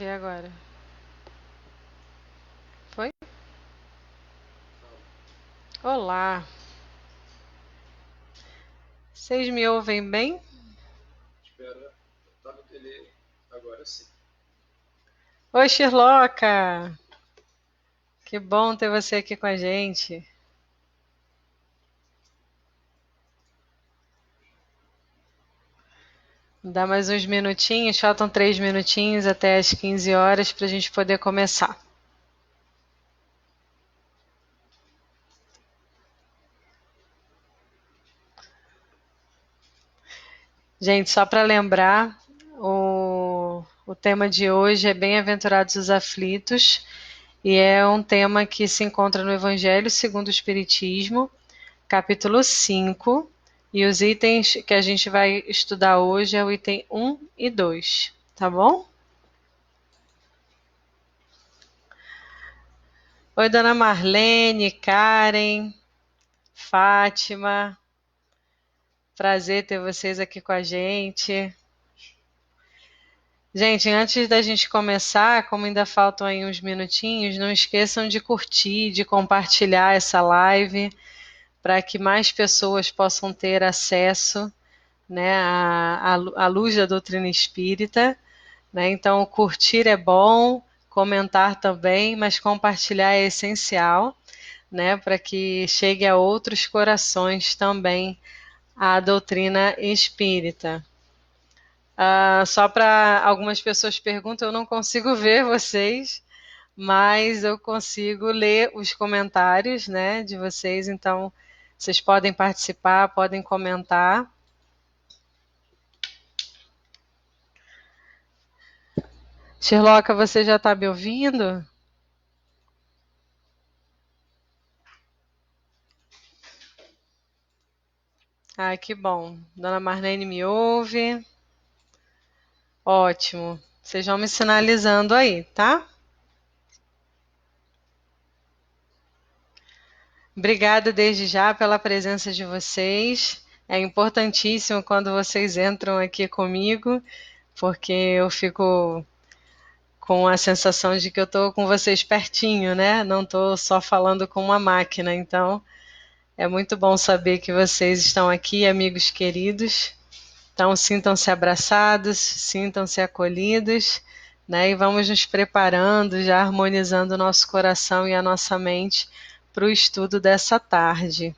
ver agora. Foi? Olá. Vocês me ouvem bem? Espera, tá no delay. Agora sim. Oi, Shirloca. Que bom ter você aqui com a gente. Dá mais uns minutinhos, faltam 3 minutinhos até as 15 horas para a gente poder começar. Gente, só para lembrar, o tema de hoje é Bem-aventurados os aflitos, e é um tema que se encontra no Evangelho segundo o Espiritismo, capítulo 5, e os itens que a gente vai estudar hoje é o item 1 e 2, tá bom? Oi, dona Marlene, Karen, Fátima, prazer ter vocês aqui com a gente. Gente, antes da gente começar, como ainda faltam aí uns minutinhos, não esqueçam de curtir, de compartilhar essa live, para que mais pessoas possam ter acesso, né, à luz da doutrina espírita, né? Então, curtir é bom, comentar também, mas compartilhar é essencial, né, para que chegue a outros corações também a doutrina espírita. Só para algumas pessoas perguntam, eu não consigo ver vocês, mas eu consigo ler os comentários, né, de vocês, então vocês podem participar, podem comentar. Sherlock, você já está me ouvindo? Ah, que bom. Dona Marlene me ouve. Ótimo. Vocês vão me sinalizando aí, tá? Obrigada desde já pela presença de vocês. É importantíssimo quando vocês entram aqui comigo, porque eu fico com a sensação de que eu estou com vocês pertinho, né? Não estou só falando com uma máquina. Então, é muito bom saber que vocês estão aqui, amigos queridos. Então, sintam-se abraçados, sintam-se acolhidos, né? E vamos nos preparando, já harmonizando o nosso coração e a nossa mente para o estudo dessa tarde.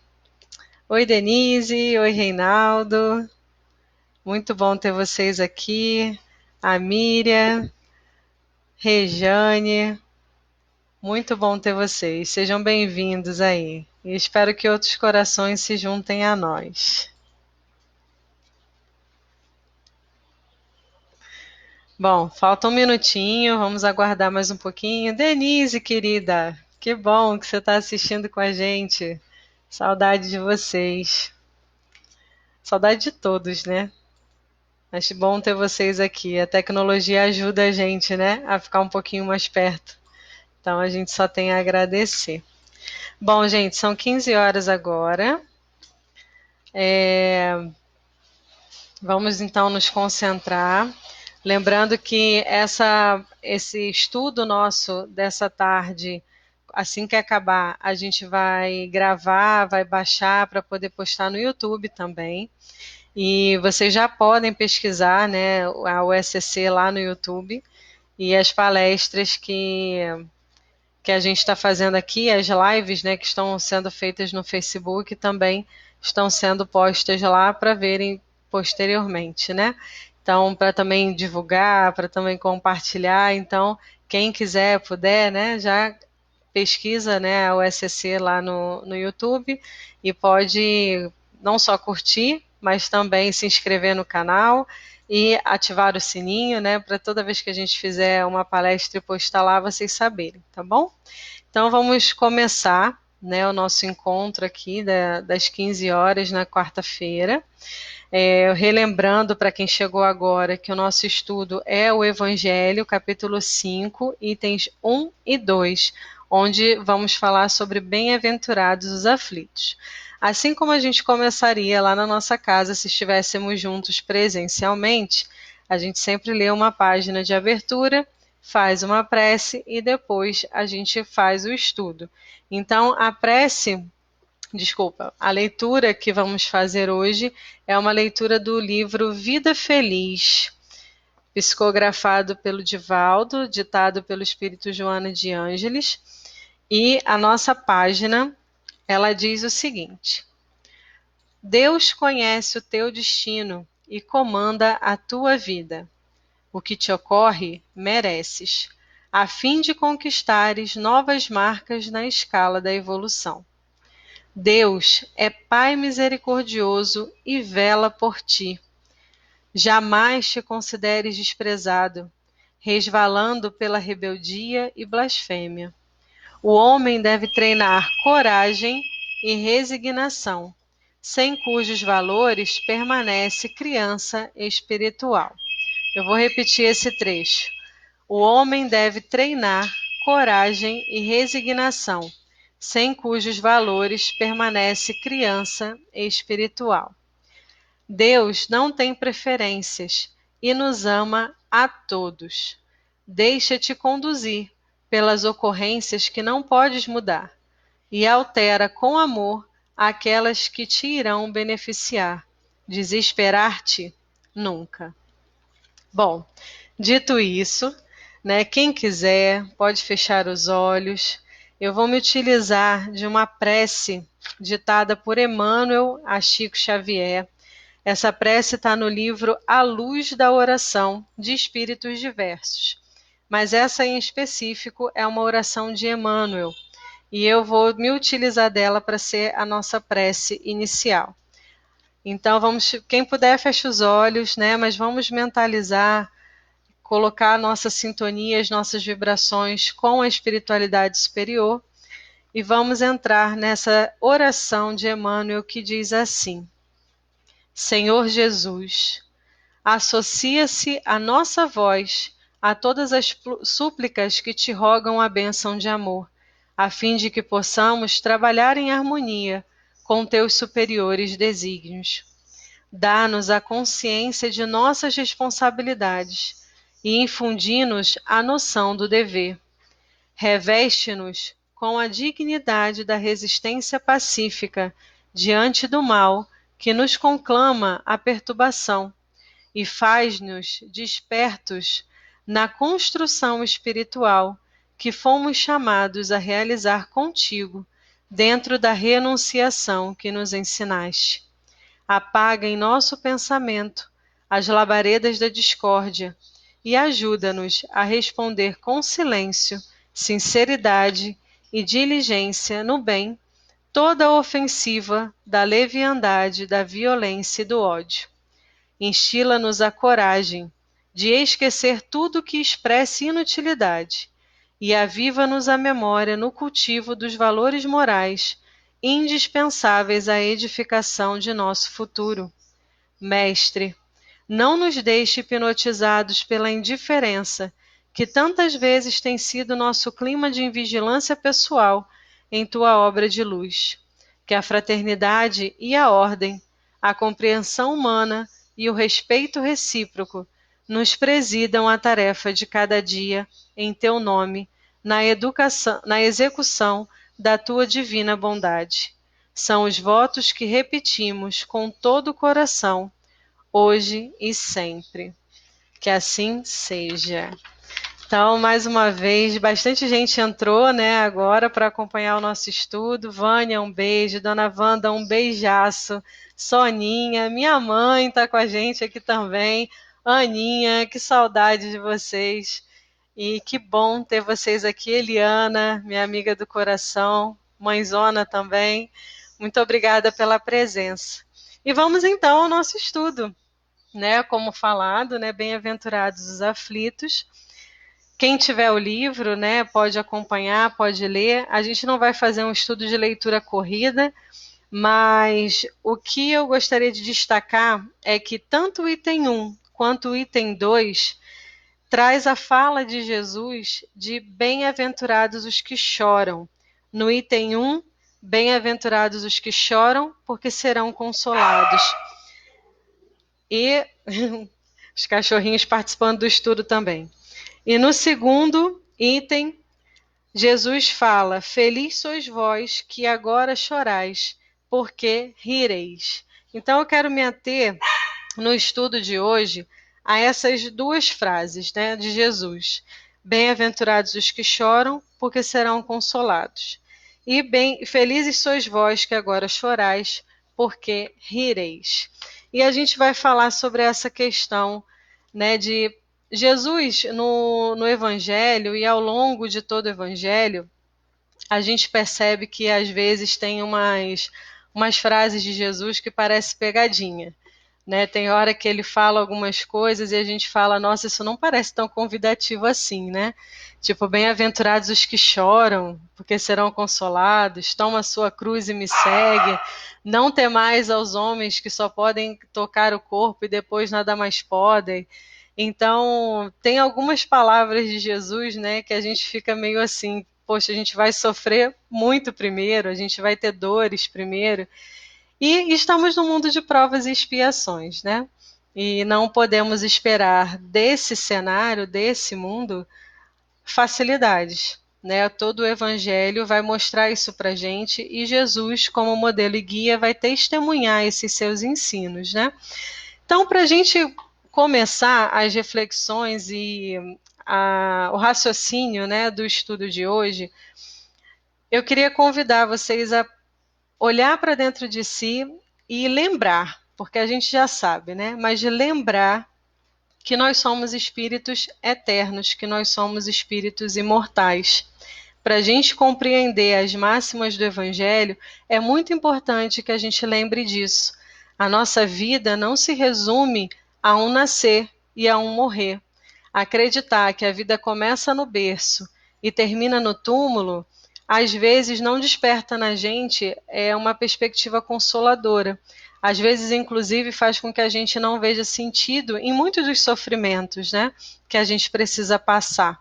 Oi, Denise. Oi, Reinaldo. Muito bom ter vocês aqui. A Miriam, Rejane. Muito bom ter vocês. Sejam bem-vindos aí. E espero que outros corações se juntem a nós. Bom, falta um minutinho, vamos aguardar mais um pouquinho. Denise, querida, que bom que você está assistindo com a gente. Saudade de vocês. Saudade de todos, né? Acho bom ter vocês aqui. A tecnologia ajuda a gente, né, a ficar um pouquinho mais perto. Então a gente só tem a agradecer. Bom, gente, são 15 horas agora. Vamos então nos concentrar. Lembrando que esse estudo nosso dessa tarde, assim que acabar, a gente vai gravar, vai baixar para poder postar no YouTube também. E vocês já podem pesquisar, né, a USCC lá no YouTube e as palestras que a gente está fazendo aqui, as lives, né, que estão sendo feitas no Facebook também estão sendo postas lá para verem posteriormente, né? Então, para também divulgar, para também compartilhar. Então, quem quiser, puder, né, já pesquisa, né, a USCC lá no YouTube e pode não só curtir, mas também se inscrever no canal e ativar o sininho, né, para toda vez que a gente fizer uma palestra e postar lá, vocês saberem, tá bom? Então vamos começar, né, o nosso encontro aqui das 15 horas na quarta-feira. Relembrando para quem chegou agora que o nosso estudo é o Evangelho, capítulo 5, itens 1 e 2, onde vamos falar sobre bem-aventurados os aflitos. Assim como a gente começaria lá na nossa casa se estivéssemos juntos presencialmente, a gente sempre lê uma página de abertura, faz uma prece e depois a gente faz o estudo. Então, a leitura que vamos fazer hoje é uma leitura do livro Vida Feliz, psicografado pelo Divaldo, ditado pelo Espírito Joana de Ângeles, e a nossa página, ela diz o seguinte: Deus conhece o teu destino e comanda a tua vida. O que te ocorre, mereces, a fim de conquistares novas marcas na escala da evolução. Deus é Pai misericordioso e vela por ti. Jamais te consideres desprezado, resvalando pela rebeldia e blasfêmia. O homem deve treinar coragem e resignação, sem cujos valores permanece criança espiritual. Eu vou repetir esse trecho. O homem deve treinar coragem e resignação, sem cujos valores permanece criança espiritual. Deus não tem preferências e nos ama a todos. Deixa-te conduzir pelas ocorrências que não podes mudar e altera com amor aquelas que te irão beneficiar. Desesperar-te nunca. Bom, dito isso, né, quem quiser pode fechar os olhos. Eu vou me utilizar de uma prece ditada por Emmanuel a Chico Xavier. Essa prece está no livro A Luz da Oração, de Espíritos Diversos. Mas essa em específico é uma oração de Emmanuel. E eu vou me utilizar dela para ser a nossa prece inicial. Então, quem puder, feche os olhos, né? Mas vamos mentalizar, colocar a nossa sintonia, as nossas vibrações com a espiritualidade superior. E vamos entrar nessa oração de Emmanuel que diz assim: Senhor Jesus, associa-se a nossa voz a todas as súplicas que te rogam a bênção de amor, a fim de que possamos trabalhar em harmonia com teus superiores desígnios. Dá-nos a consciência de nossas responsabilidades e infundi-nos a noção do dever. Reveste-nos com a dignidade da resistência pacífica diante do mal que nos conclama a perturbação e faz-nos despertos na construção espiritual que fomos chamados a realizar contigo dentro da renunciação que nos ensinaste. Apaga em nosso pensamento as labaredas da discórdia e ajuda-nos a responder com silêncio, sinceridade e diligência no bem toda a ofensiva da leviandade, da violência e do ódio. Instila-nos a coragem de esquecer tudo que expresse inutilidade e aviva-nos a memória no cultivo dos valores morais indispensáveis à edificação de nosso futuro. Mestre, não nos deixe hipnotizados pela indiferença, que tantas vezes tem sido nosso clima de invigilância pessoal em tua obra de luz. Que a fraternidade e a ordem, a compreensão humana e o respeito recíproco nos presidam a tarefa de cada dia, em teu nome, na execução da tua divina bondade. São os votos que repetimos com todo o coração, hoje e sempre. Que assim seja. Então, mais uma vez, bastante gente entrou, né, agora para acompanhar o nosso estudo. Vânia, um beijo. Dona Wanda, um beijaço. Soninha, minha mãe está com a gente aqui também. Aninha, que saudade de vocês. E que bom ter vocês aqui. Eliana, minha amiga do coração. Mãezona também. Muito obrigada pela presença. E vamos então ao nosso estudo, né? Como falado, né? Bem-aventurados os aflitos. Quem tiver o livro, né, pode acompanhar, pode ler. A gente não vai fazer um estudo de leitura corrida, mas o que eu gostaria de destacar é que tanto o item 1 quanto o item 2 traz a fala de Jesus de bem-aventurados os que choram. No item 1, bem-aventurados os que choram, porque serão consolados. E os cachorrinhos participando do estudo também. E no segundo item, Jesus fala: Feliz sois vós que agora chorais, porque rireis. Então eu quero me ater no estudo de hoje a essas duas frases, né, de Jesus. Bem-aventurados os que choram, porque serão consolados. E felizes sois vós que agora chorais, porque rireis. E a gente vai falar sobre essa questão, né, de Jesus no Evangelho e ao longo de todo o Evangelho, a gente percebe que às vezes tem umas frases de Jesus que parece pegadinha. Né? Tem hora que ele fala algumas coisas e a gente fala, nossa, isso não parece tão convidativo assim, né? Tipo, bem-aventurados os que choram, porque serão consolados, toma a sua cruz e me segue, não temais aos homens que só podem tocar o corpo e depois nada mais podem. Então, tem algumas palavras de Jesus, né, que a gente fica meio assim, poxa, a gente vai sofrer muito primeiro, a gente vai ter dores primeiro, e estamos no mundo de provas e expiações, né? E não podemos esperar desse cenário, desse mundo, facilidades. Né? Todo o Evangelho vai mostrar isso para gente e Jesus, como modelo e guia, vai testemunhar esses seus ensinos. Né? Então, para a gente começar as reflexões e o raciocínio, né, do estudo de hoje, eu queria convidar vocês a olhar para dentro de si e lembrar, porque a gente já sabe, né? Mas de lembrar que nós somos espíritos eternos, que nós somos espíritos imortais. Para a gente compreender as máximas do Evangelho, é muito importante que a gente lembre disso. A nossa vida não se resume a um nascer e a um morrer. Acreditar que a vida começa no berço e termina no túmulo, às vezes não desperta na gente uma perspectiva consoladora. Às vezes, inclusive, faz com que a gente não veja sentido em muitos dos sofrimentos, né, que a gente precisa passar.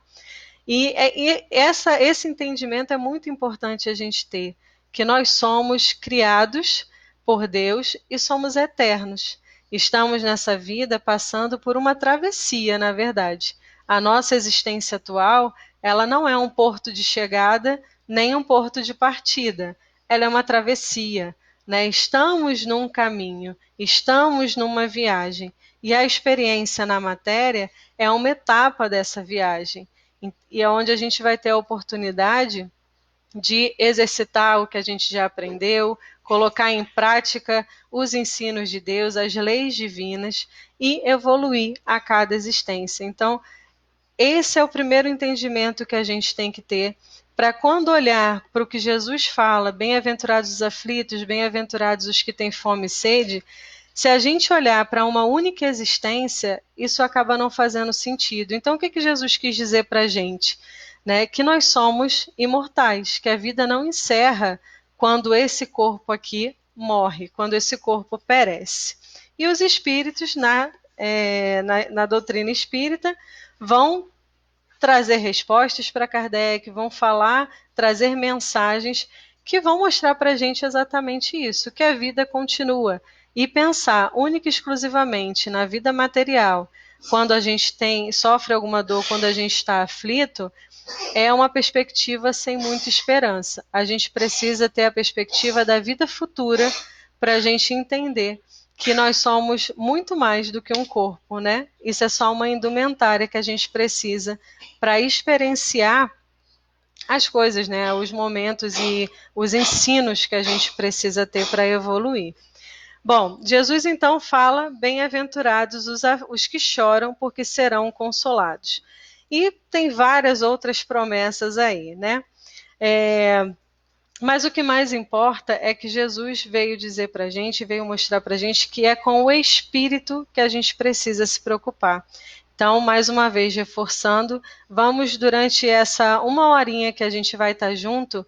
Esse entendimento é muito importante a gente ter, que nós somos criados por Deus e somos eternos. Estamos nessa vida passando por uma travessia, na verdade. A nossa existência atual, ela não é um porto de chegada, nem um porto de partida. Ela é uma travessia, né? Estamos num caminho, estamos numa viagem. E a experiência na matéria é uma etapa dessa viagem e é onde a gente vai ter a oportunidade de exercitar o que a gente já aprendeu, colocar em prática os ensinos de Deus, as leis divinas e evoluir a cada existência. Então, esse é o primeiro entendimento que a gente tem que ter para quando olhar para o que Jesus fala, bem-aventurados os aflitos, bem-aventurados os que têm fome e sede, se a gente olhar para uma única existência, isso acaba não fazendo sentido. Então, o que Jesus quis dizer para a gente? Né? Que nós somos imortais, que a vida não encerra quando esse corpo aqui morre, quando esse corpo perece. E os espíritos, na doutrina espírita, vão trazer respostas para Kardec, vão falar, trazer mensagens que vão mostrar para a gente exatamente isso, que a vida continua. E pensar única e exclusivamente na vida material, quando a gente sofre alguma dor, quando a gente está aflito, é uma perspectiva sem muita esperança. A gente precisa ter a perspectiva da vida futura para a gente entender que nós somos muito mais do que um corpo, né? Isso é só uma indumentária que a gente precisa para experienciar as coisas, né? Os momentos e os ensinos que a gente precisa ter para evoluir. Bom, Jesus então fala, bem-aventurados os que choram, porque serão consolados. E tem várias outras promessas aí, né? Mas o que mais importa é que Jesus veio dizer para a gente, veio mostrar para a gente que é com o Espírito que a gente precisa se preocupar. Então, mais uma vez, reforçando, vamos durante essa uma horinha que a gente vai estar junto,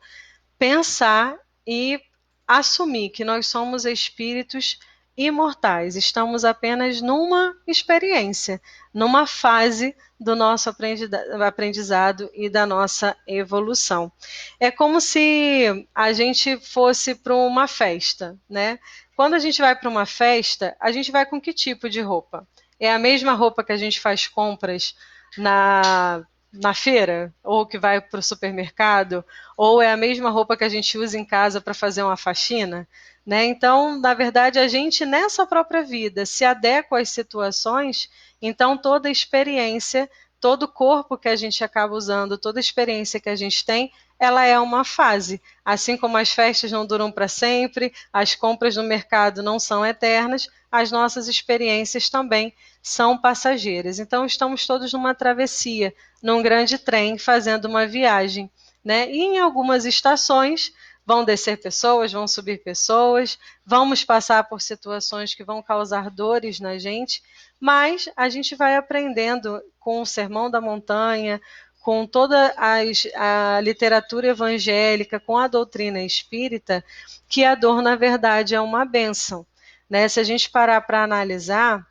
pensar e assumir que nós somos espíritos imortais. Estamos apenas numa experiência, numa fase do nosso aprendizado e da nossa evolução. É como se a gente fosse para uma festa, né? Quando a gente vai para uma festa, a gente vai com que tipo de roupa? É a mesma roupa que a gente faz compras na feira, ou que vai para o supermercado, ou é a mesma roupa que a gente usa em casa para fazer uma faxina, né? Então, na verdade, a gente nessa própria vida se adequa às situações, então toda experiência, todo corpo que a gente acaba usando, toda experiência que a gente tem, ela é uma fase. Assim como as festas não duram para sempre, as compras no mercado não são eternas, as nossas experiências também são passageiras. Então, estamos todos numa travessia, num grande trem, fazendo uma viagem, né? E em algumas estações vão descer pessoas, vão subir pessoas, vamos passar por situações que vão causar dores na gente, mas a gente vai aprendendo com o Sermão da Montanha, com toda a literatura evangélica, com a doutrina espírita, que a dor, na verdade, é uma bênção. Né? Se a gente parar para analisar,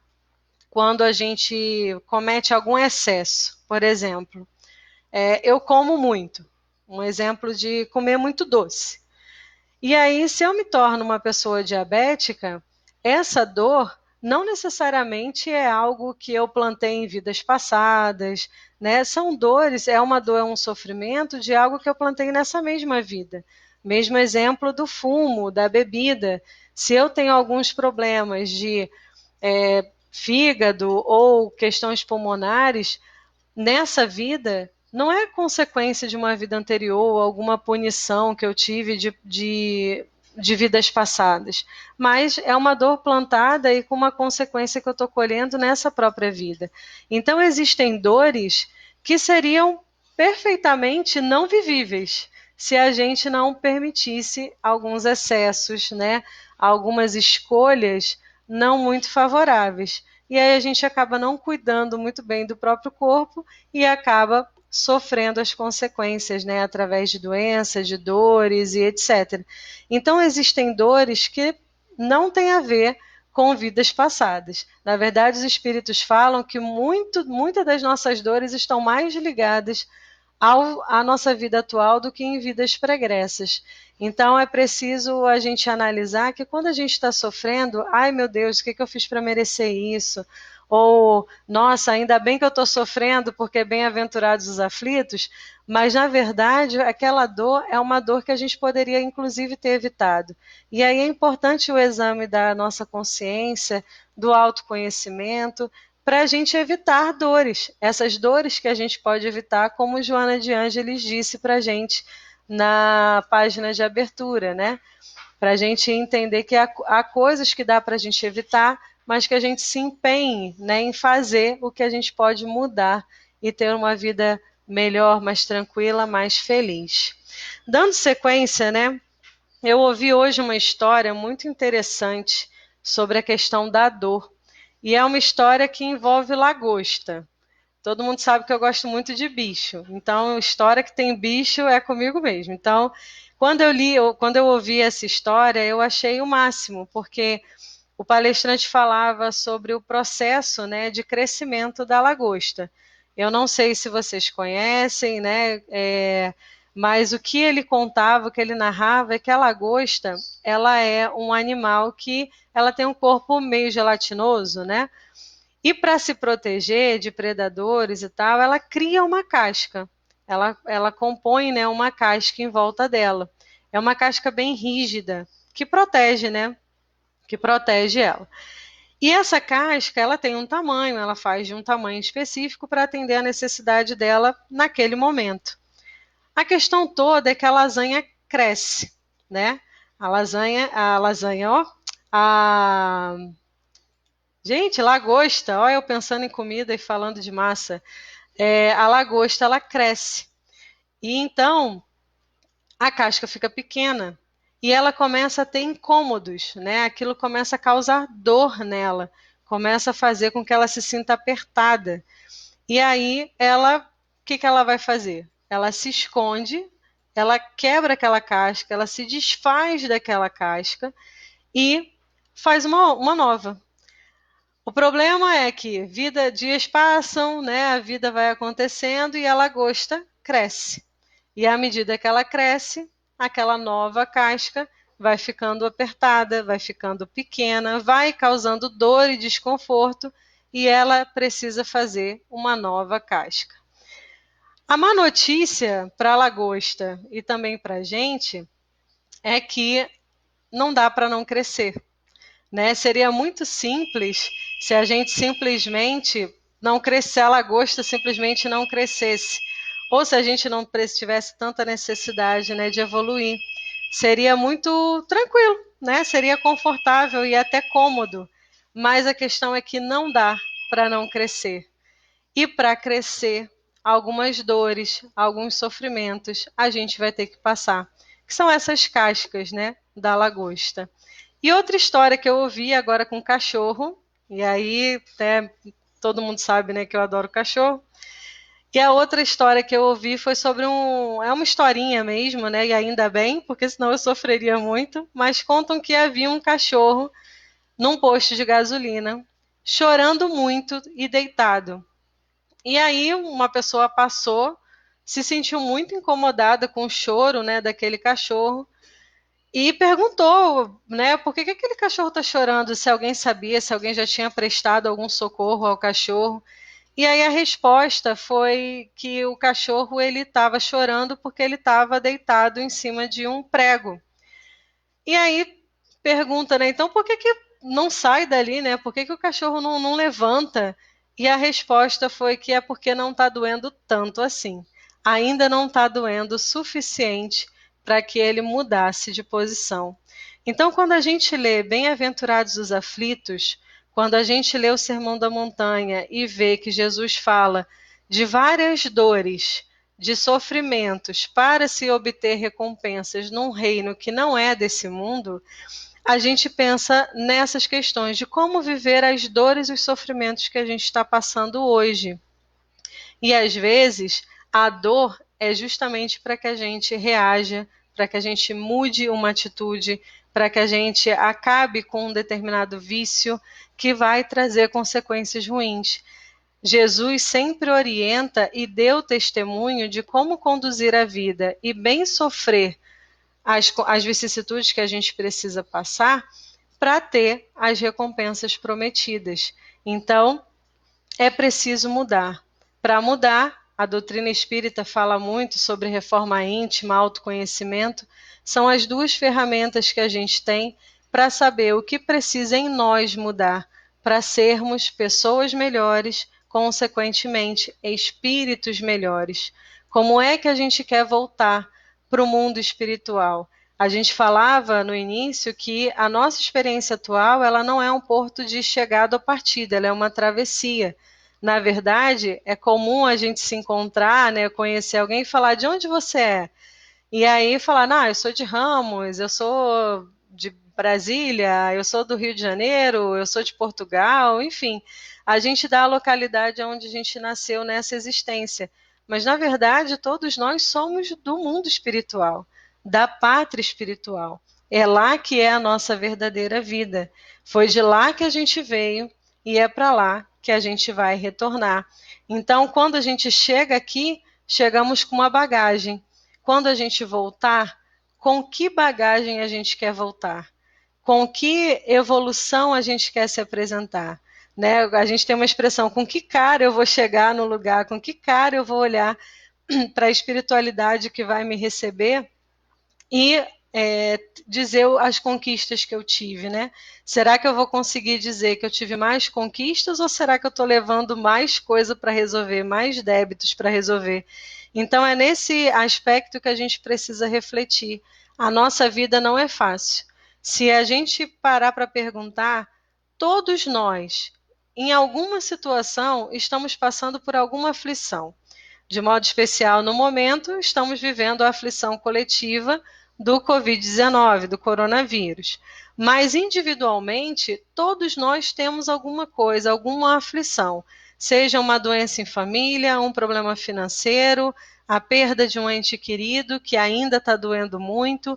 quando a gente comete algum excesso, por exemplo, eu como muito, um exemplo de comer muito doce. E aí, se eu me torno uma pessoa diabética, essa dor não necessariamente é algo que eu plantei em vidas passadas, né? São dores, é uma dor, é um sofrimento de algo que eu plantei nessa mesma vida. Mesmo exemplo do fumo, da bebida. Se eu tenho alguns problemas de fígado ou questões pulmonares, nessa vida não é consequência de uma vida anterior, alguma punição que eu tive de vidas passadas, mas é uma dor plantada e com uma consequência que eu estou colhendo nessa própria vida. Então existem dores que seriam perfeitamente não vivíveis se a gente não permitisse alguns excessos, né? Algumas escolhas não muito favoráveis. E aí a gente acaba não cuidando muito bem do próprio corpo e acaba sofrendo as consequências, né, através de doenças, de dores e etc. Então existem dores que não têm a ver com vidas passadas. Na verdade, os espíritos falam que muitas das nossas dores estão mais ligadas à nossa vida atual do que em vidas pregressas. Então é preciso a gente analisar que quando a gente está sofrendo, ai meu Deus, o que eu fiz para merecer isso? Ou, nossa, ainda bem que eu estou sofrendo porque bem-aventurados os aflitos, mas na verdade aquela dor é uma dor que a gente poderia inclusive ter evitado. E aí é importante o exame da nossa consciência, do autoconhecimento, para a gente evitar dores, essas dores que a gente pode evitar, como Joana de Ângeles disse para a gente na página de abertura, né? Para a gente entender que há coisas que dá para a gente evitar, mas que a gente se empenhe, né, em fazer o que a gente pode mudar e ter uma vida melhor, mais tranquila, mais feliz. Dando sequência, né, eu ouvi hoje uma história muito interessante sobre a questão da dor. E é uma história que envolve lagosta. Todo mundo sabe que eu gosto muito de bicho. Então, história que tem bicho é comigo mesmo. Então, quando eu ouvi essa história, eu achei o máximo, porque o palestrante falava sobre o processo, né, de crescimento da lagosta. Eu não sei se vocês conhecem, né, mas o que ele contava, o que ele narrava é que a lagosta, ela é um animal que ela tem um corpo meio gelatinoso, né? E para se proteger de predadores e tal, ela cria uma casca. Ela compõe, né, uma casca em volta dela. É uma casca bem rígida que protege, né? Que protege ela. E essa casca, ela tem um tamanho, ela faz de um tamanho específico para atender a necessidade dela naquele momento. A questão toda é que a lasanha cresce, né? A lasanha, ó, a gente, lagosta, ó, eu pensando em comida e falando de massa, a lagosta ela cresce. E então a casca fica pequena e ela começa a ter incômodos, né? Aquilo começa a causar dor nela, começa a fazer com que ela se sinta apertada. E aí o que ela vai fazer? Ela se esconde, ela quebra aquela casca, ela se desfaz daquela casca e faz uma nova. O problema é que dias passam, né? A vida vai acontecendo e a lagosta cresce. E à medida que ela cresce, aquela nova casca vai ficando apertada, vai ficando pequena, vai causando dor e desconforto, e ela precisa fazer uma nova casca. A má notícia para a lagosta e também para a gente é que não dá para não crescer, né? Seria muito simples se a gente simplesmente não crescer, a lagosta simplesmente não crescesse, ou se a gente não tivesse tanta necessidade, né, de evoluir. Seria muito tranquilo, né? Seria confortável e até cômodo, mas a questão é que não dá para não crescer. E para crescer, algumas dores, alguns sofrimentos a gente vai ter que passar, que são essas cascas, né, da lagosta. E outra história que eu ouvi agora com cachorro, e aí até todo mundo sabe, né, que eu adoro cachorro. E a outra história que eu ouvi foi sobre é uma historinha mesmo, né, e ainda bem, porque senão eu sofreria muito, mas contam que havia um cachorro num posto de gasolina, chorando muito e deitado. E aí uma pessoa passou, se sentiu muito incomodada com o choro, né, daquele cachorro e perguntou, né, por que aquele cachorro está chorando, se alguém sabia, se alguém já tinha prestado algum socorro ao cachorro. E aí a resposta foi que o cachorro ele estava chorando porque ele estava deitado em cima de um prego. E aí pergunta, né, então por que não sai dali, né? Por que o cachorro não levanta? E a resposta foi que é porque não está doendo tanto assim. Ainda não está doendo o suficiente para que ele mudasse de posição. Então, quando a gente lê Bem-aventurados os aflitos, quando a gente lê o Sermão da Montanha e vê que Jesus fala de várias dores, de sofrimentos para se obter recompensas num reino que não é desse mundo, a gente pensa nessas questões de como viver as dores e os sofrimentos que a gente está passando hoje. E às vezes a dor é justamente para que a gente reaja, para que a gente mude uma atitude, para que a gente acabe com um determinado vício que vai trazer consequências ruins. Jesus sempre orienta e deu testemunho de como conduzir a vida e bem sofrer as vicissitudes que a gente precisa passar para ter as recompensas prometidas. Então, é preciso mudar. Para mudar, a doutrina espírita fala muito sobre reforma íntima, autoconhecimento. São as duas ferramentas que a gente tem para saber o que precisa em nós mudar, para sermos pessoas melhores, consequentemente, espíritos melhores. Como é que a gente quer voltar para o mundo espiritual? A gente falava no início que a nossa experiência atual ela não é um porto de chegada ou partida, ela é uma travessia. Na verdade, é comum a gente se encontrar, né, conhecer alguém e falar de onde você é. E aí falar, não, eu sou de Ramos, eu sou de Brasília, eu sou do Rio de Janeiro, eu sou de Portugal, enfim. A gente dá a localidade onde a gente nasceu nessa existência. Mas, na verdade, todos nós somos do mundo espiritual, da pátria espiritual. É lá que é a nossa verdadeira vida. Foi de lá que a gente veio e é para lá que a gente vai retornar. Então, quando a gente chega aqui, chegamos com uma bagagem. Quando a gente voltar, com que bagagem a gente quer voltar? Com que evolução a gente quer se apresentar? Né? A gente tem uma expressão, com que cara eu vou chegar no lugar, com que cara eu vou olhar para a espiritualidade que vai me receber e dizer as conquistas que eu tive, né? Será que eu vou conseguir dizer que eu tive mais conquistas ou será que eu estou levando mais coisa para resolver, mais débitos para resolver? Então é nesse aspecto que a gente precisa refletir. A nossa vida não é fácil. Se a gente parar para perguntar, todos nós, em alguma situação, estamos passando por alguma aflição. De modo especial, no momento, estamos vivendo a aflição coletiva do Covid-19, do coronavírus. Mas individualmente, todos nós temos alguma coisa, alguma aflição. Seja uma doença em família, um problema financeiro, a perda de um ente querido que ainda está doendo muito.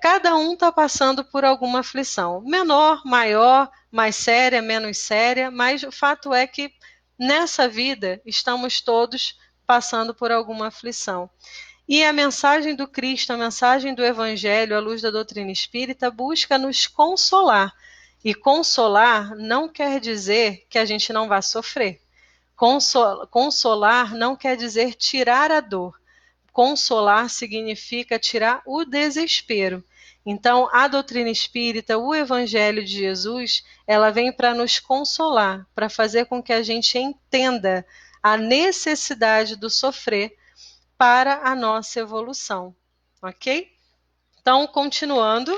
Cada um está passando por alguma aflição. Menor, maior, mais séria, menos séria, mas o fato é que nessa vida estamos todos passando por alguma aflição. E a mensagem do Cristo, a mensagem do Evangelho, à luz da doutrina espírita, busca nos consolar. E consolar não quer dizer que a gente não vá sofrer. Consolar não quer dizer tirar a dor. Consolar significa tirar o desespero. Então, a doutrina espírita, o Evangelho de Jesus, ela vem para nos consolar, para fazer com que a gente entenda a necessidade do sofrer para a nossa evolução, ok? Então, continuando,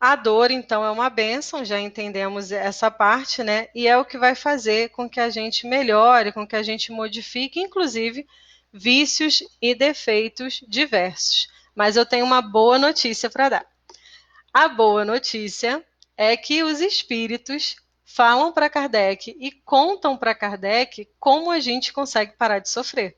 a dor, então, é uma bênção, já entendemos essa parte, né? E é o que vai fazer com que a gente melhore, com que a gente modifique, inclusive, vícios e defeitos diversos. Mas eu tenho uma boa notícia para dar. A boa notícia é que os espíritos falam para Kardec e contam para Kardec como a gente consegue parar de sofrer,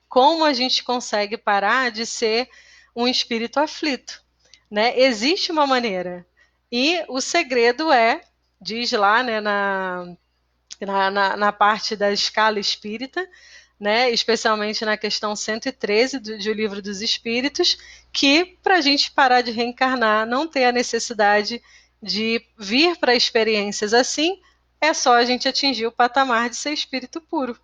como a gente consegue parar de ser um espírito aflito, né? Existe uma maneira. E o segredo é, diz lá, né, na parte da escala espírita, né, especialmente na questão 113 do Livro dos Espíritos, que para a gente parar de reencarnar, não ter a necessidade de vir para experiências assim, é só a gente atingir o patamar de ser espírito puro,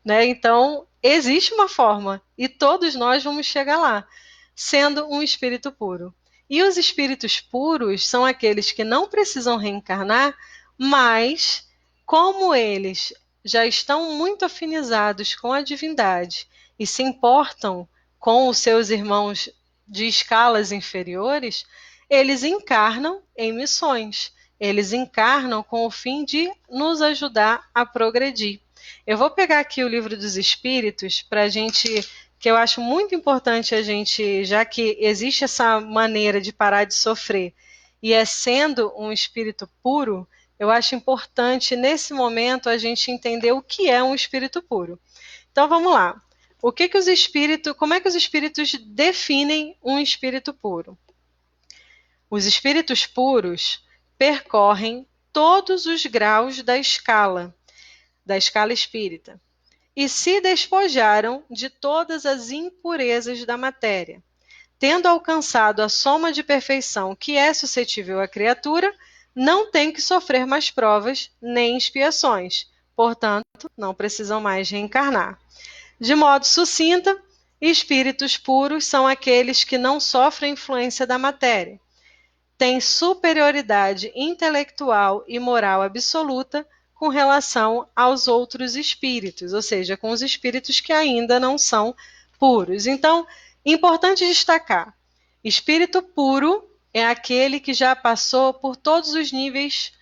né? Então, existe uma forma e todos nós vamos chegar lá, sendo um espírito puro. E os espíritos puros são aqueles que não precisam reencarnar, mas como eles já estão muito afinizados com a divindade e se importam com os seus irmãos de escalas inferiores, eles encarnam em missões. Eles encarnam com o fim de nos ajudar a progredir. Eu vou pegar aqui o Livro dos Espíritos para a gente, que eu acho muito importante a gente, já que existe essa maneira de parar de sofrer e é sendo um espírito puro, eu acho importante nesse momento a gente entender o que é um espírito puro. Então vamos lá. Como é que os espíritos definem um espírito puro? Os espíritos puros percorrem todos os graus da escala espírita, e se despojaram de todas as impurezas da matéria. Tendo alcançado a soma de perfeição que é suscetível à criatura, não tem que sofrer mais provas nem expiações, portanto, não precisam mais reencarnar. De modo sucinta, espíritos puros são aqueles que não sofrem influência da matéria, têm superioridade intelectual e moral absoluta com relação aos outros espíritos, ou seja, com os espíritos que ainda não são puros. Então, importante destacar: espírito puro é aquele que já passou por todos os níveis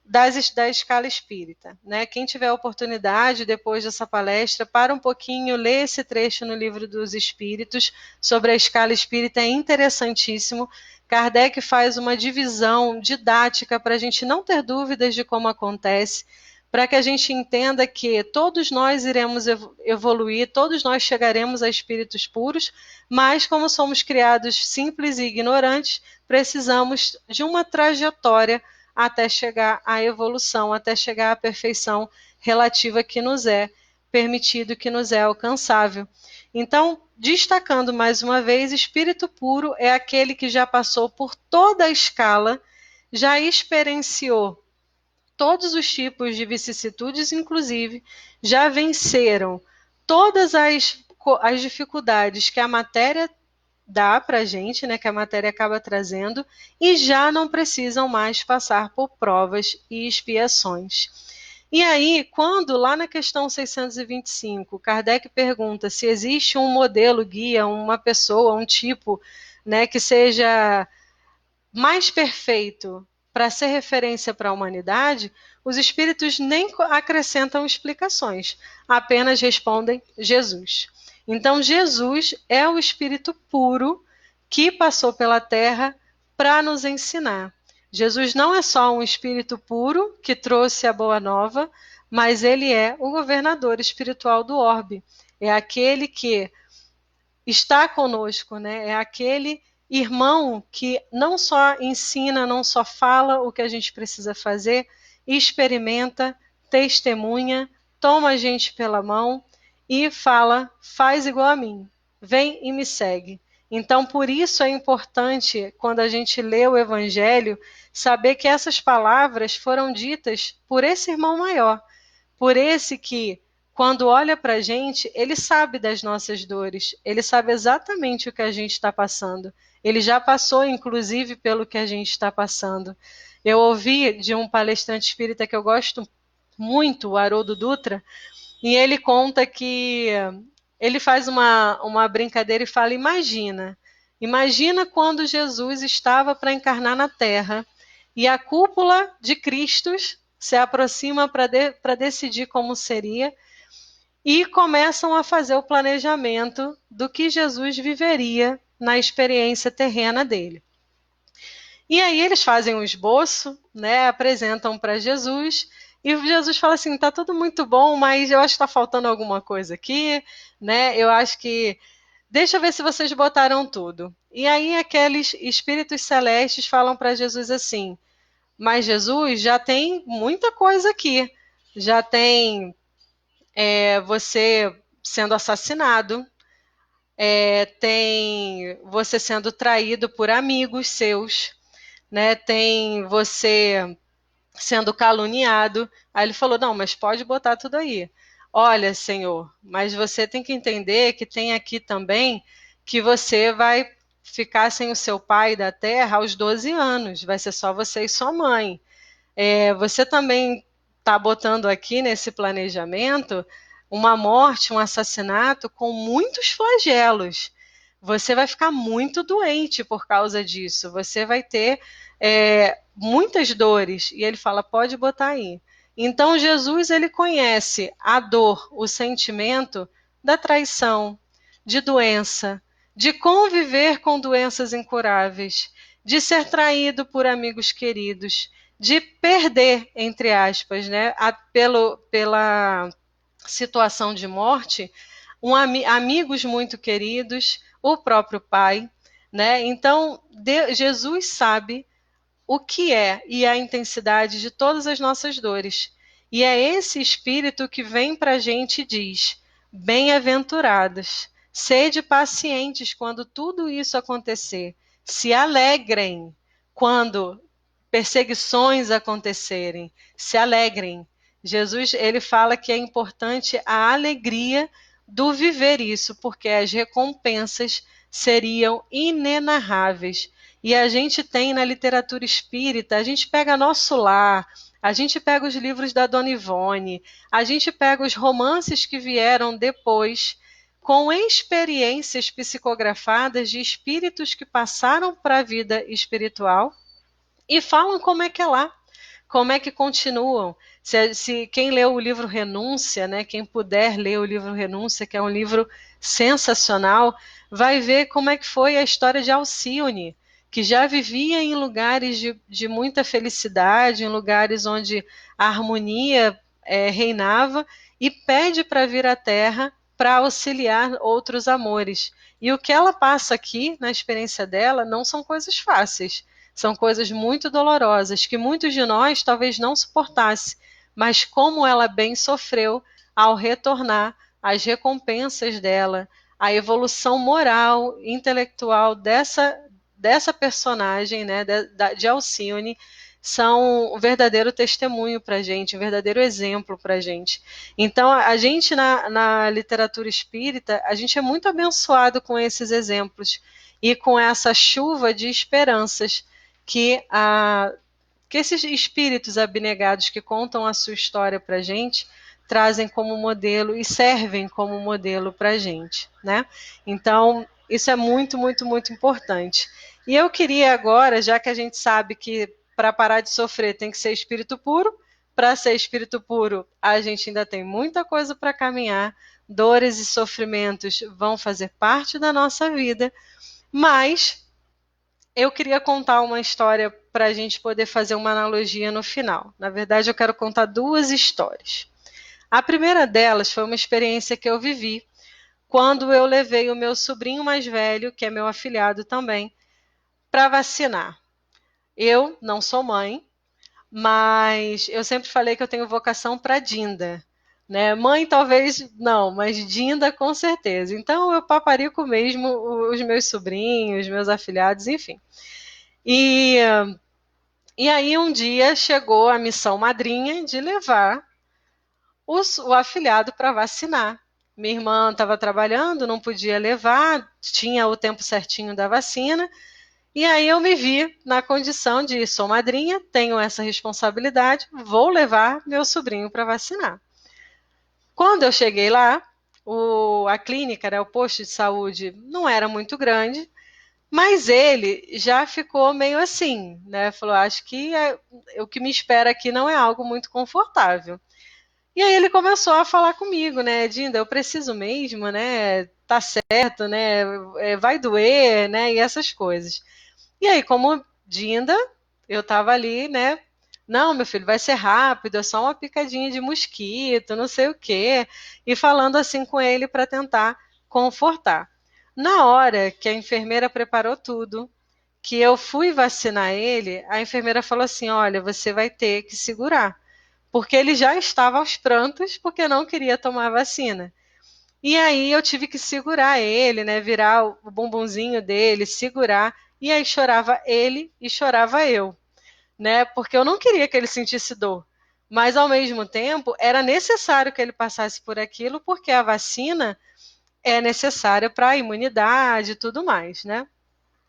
da escala espírita, né? Quem tiver oportunidade, depois dessa palestra, para um pouquinho, lê esse trecho no Livro dos Espíritos sobre a escala espírita, é interessantíssimo. Kardec faz uma divisão didática para a gente não ter dúvidas de como acontece, para que a gente entenda que todos nós iremos evoluir, todos nós chegaremos a espíritos puros, mas como somos criados simples e ignorantes, precisamos de uma trajetória até chegar à evolução, até chegar à perfeição relativa que nos é permitido, que nos é alcançável. Então, destacando mais uma vez, espírito puro é aquele que já passou por toda a escala, já experienciou todos os tipos de vicissitudes, inclusive, já venceram todas as dificuldades que a matéria dá para a gente, né, que a matéria acaba trazendo, e já não precisam mais passar por provas e expiações. E aí, quando lá na questão 625, Kardec pergunta se existe um modelo guia, uma pessoa, um tipo, né, que seja mais perfeito para ser referência para a humanidade, os espíritos nem acrescentam explicações, apenas respondem Jesus. Então, Jesus é o espírito puro que passou pela terra para nos ensinar. Jesus não é só um espírito puro que trouxe a boa nova, mas ele é o governador espiritual do orbe. É aquele que está conosco, né? É aquele irmão que não só ensina, não só fala o que a gente precisa fazer, experimenta, testemunha, toma a gente pela mão e fala, faz igual a mim, vem e me segue. Então, por isso é importante, quando a gente lê o Evangelho, saber que essas palavras foram ditas por esse irmão maior, por esse que, quando olha para a gente, ele sabe das nossas dores, ele sabe exatamente o que a gente está passando. Ele já passou, inclusive, pelo que a gente está passando. Eu ouvi de um palestrante espírita que eu gosto muito, o Haroldo Dutra, e ele conta que ele faz uma brincadeira e fala: imagina quando Jesus estava para encarnar na Terra e a cúpula de Cristos se aproxima para decidir como seria e começam a fazer o planejamento do que Jesus viveria na experiência terrena dele. E aí eles fazem um esboço, né, apresentam para Jesus, e Jesus fala assim: tá tudo muito bom, mas eu acho que está faltando alguma coisa aqui, né? Eu acho que deixa eu ver se vocês botaram tudo. E aí aqueles espíritos celestes falam para Jesus assim: mas Jesus, já tem muita coisa aqui. Já tem você sendo assassinado, tem você sendo traído por amigos seus, né? Tem você sendo caluniado. Aí ele falou: não, mas pode botar tudo aí. Olha, Senhor, mas você tem que entender que tem aqui também que você vai ficar sem o seu pai da terra aos 12 anos, vai ser só você e sua mãe. Você também está botando aqui nesse planejamento uma morte, um assassinato com muitos flagelos. Você vai ficar muito doente por causa disso. Você vai ter muitas dores. E ele fala: pode botar aí. Então Jesus, ele conhece a dor, o sentimento da traição, de doença, de conviver com doenças incuráveis, de ser traído por amigos queridos, de perder, entre aspas, né, pela situação de morte, amigos muito queridos, o próprio pai, né? Então, Jesus sabe o que é e a intensidade de todas as nossas dores. E é esse espírito que vem para a gente e diz: bem-aventurados, sede pacientes quando tudo isso acontecer, se alegrem quando perseguições acontecerem, se alegrem. Jesus, ele fala que é importante a alegria do viver isso, porque as recompensas seriam inenarráveis. E a gente tem na literatura espírita, a gente pega Nosso Lar, a gente pega os livros da Dona Ivone, a gente pega os romances que vieram depois, com experiências psicografadas de espíritos que passaram para a vida espiritual e falam como é que é lá, como é que continuam. Se quem leu o livro Renúncia, né, quem puder ler o livro Renúncia, que é um livro sensacional, vai ver como é que foi a história de Alcione, que já vivia em lugares de muita felicidade, em lugares onde a harmonia reinava, e pede para vir à Terra para auxiliar outros amores. E o que ela passa aqui, na experiência dela, não são coisas fáceis. São coisas muito dolorosas que muitos de nós talvez não suportasse, mas como ela bem sofreu ao retornar, as recompensas dela, a evolução moral, intelectual dessa personagem, né, de Alcione, são um verdadeiro testemunho para a gente, um verdadeiro exemplo para a gente. Então, a gente na literatura espírita, a gente é muito abençoado com esses exemplos e com essa chuva de esperanças que esses espíritos abnegados que contam a sua história para a gente trazem como modelo e servem como modelo para a gente, né? Então, isso é muito, muito, muito importante. E eu queria agora, já que a gente sabe que para parar de sofrer tem que ser espírito puro, para ser espírito puro a gente ainda tem muita coisa para caminhar, dores e sofrimentos vão fazer parte da nossa vida, mas eu queria contar uma história para a gente poder fazer uma analogia no final. Na verdade, eu quero contar duas histórias. A primeira delas foi uma experiência que eu vivi quando eu levei o meu sobrinho mais velho, que é meu afilhado também, para vacinar. Eu não sou mãe, mas eu sempre falei que eu tenho vocação para Dinda. Né? Mãe talvez não, mas Dinda com certeza. Então eu paparico mesmo os meus sobrinhos, meus afilhados, enfim. E E aí um dia chegou a missão madrinha de levar o afilhado para vacinar. Minha irmã estava trabalhando, não podia levar, tinha o tempo certinho da vacina, e aí eu me vi na condição de sou madrinha, tenho essa responsabilidade, vou levar meu sobrinho para vacinar. Quando eu cheguei lá, a clínica, né, o posto de saúde, não era muito grande, mas ele já ficou meio assim, né? Falou, acho que o que me espera aqui não é algo muito confortável. E aí ele começou a falar comigo, né, Dinda, eu preciso mesmo, né, tá certo, né, vai doer, né, e essas coisas. E aí, como Dinda, eu tava ali, né, não, meu filho, vai ser rápido, é só uma picadinha de mosquito, não sei o quê, e falando assim com ele para tentar confortar. Na hora que a enfermeira preparou tudo, que eu fui vacinar ele, a enfermeira falou assim: olha, você vai ter que segurar porque ele já estava aos prantos porque não queria tomar a vacina. E aí eu tive que segurar ele, né, virar o bumbumzinho dele, segurar, e aí chorava ele e chorava eu, né, porque eu não queria que ele sentisse dor. Mas ao mesmo tempo era necessário que ele passasse por aquilo porque a vacina é necessária para a imunidade e tudo mais, né?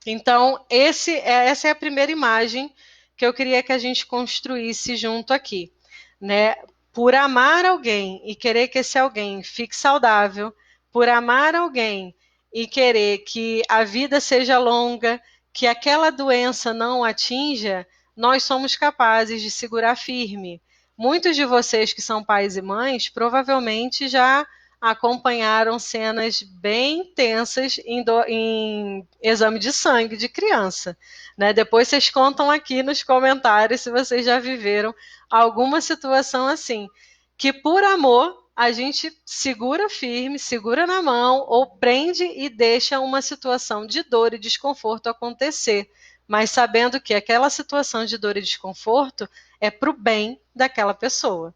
Então, essa é a primeira imagem que eu queria que a gente construísse junto aqui, né? Por amar alguém e querer que esse alguém fique saudável, por amar alguém e querer que a vida seja longa, que aquela doença não atinja, nós somos capazes de segurar firme. Muitos de vocês que são pais e mães provavelmente já acompanharam cenas bem tensas em exame de sangue de criança, né? Depois vocês contam aqui nos comentários se vocês já viveram alguma situação assim, que por amor a gente segura firme, segura na mão ou prende e deixa uma situação de dor e desconforto acontecer, mas sabendo que aquela situação de dor e desconforto é para o bem daquela pessoa.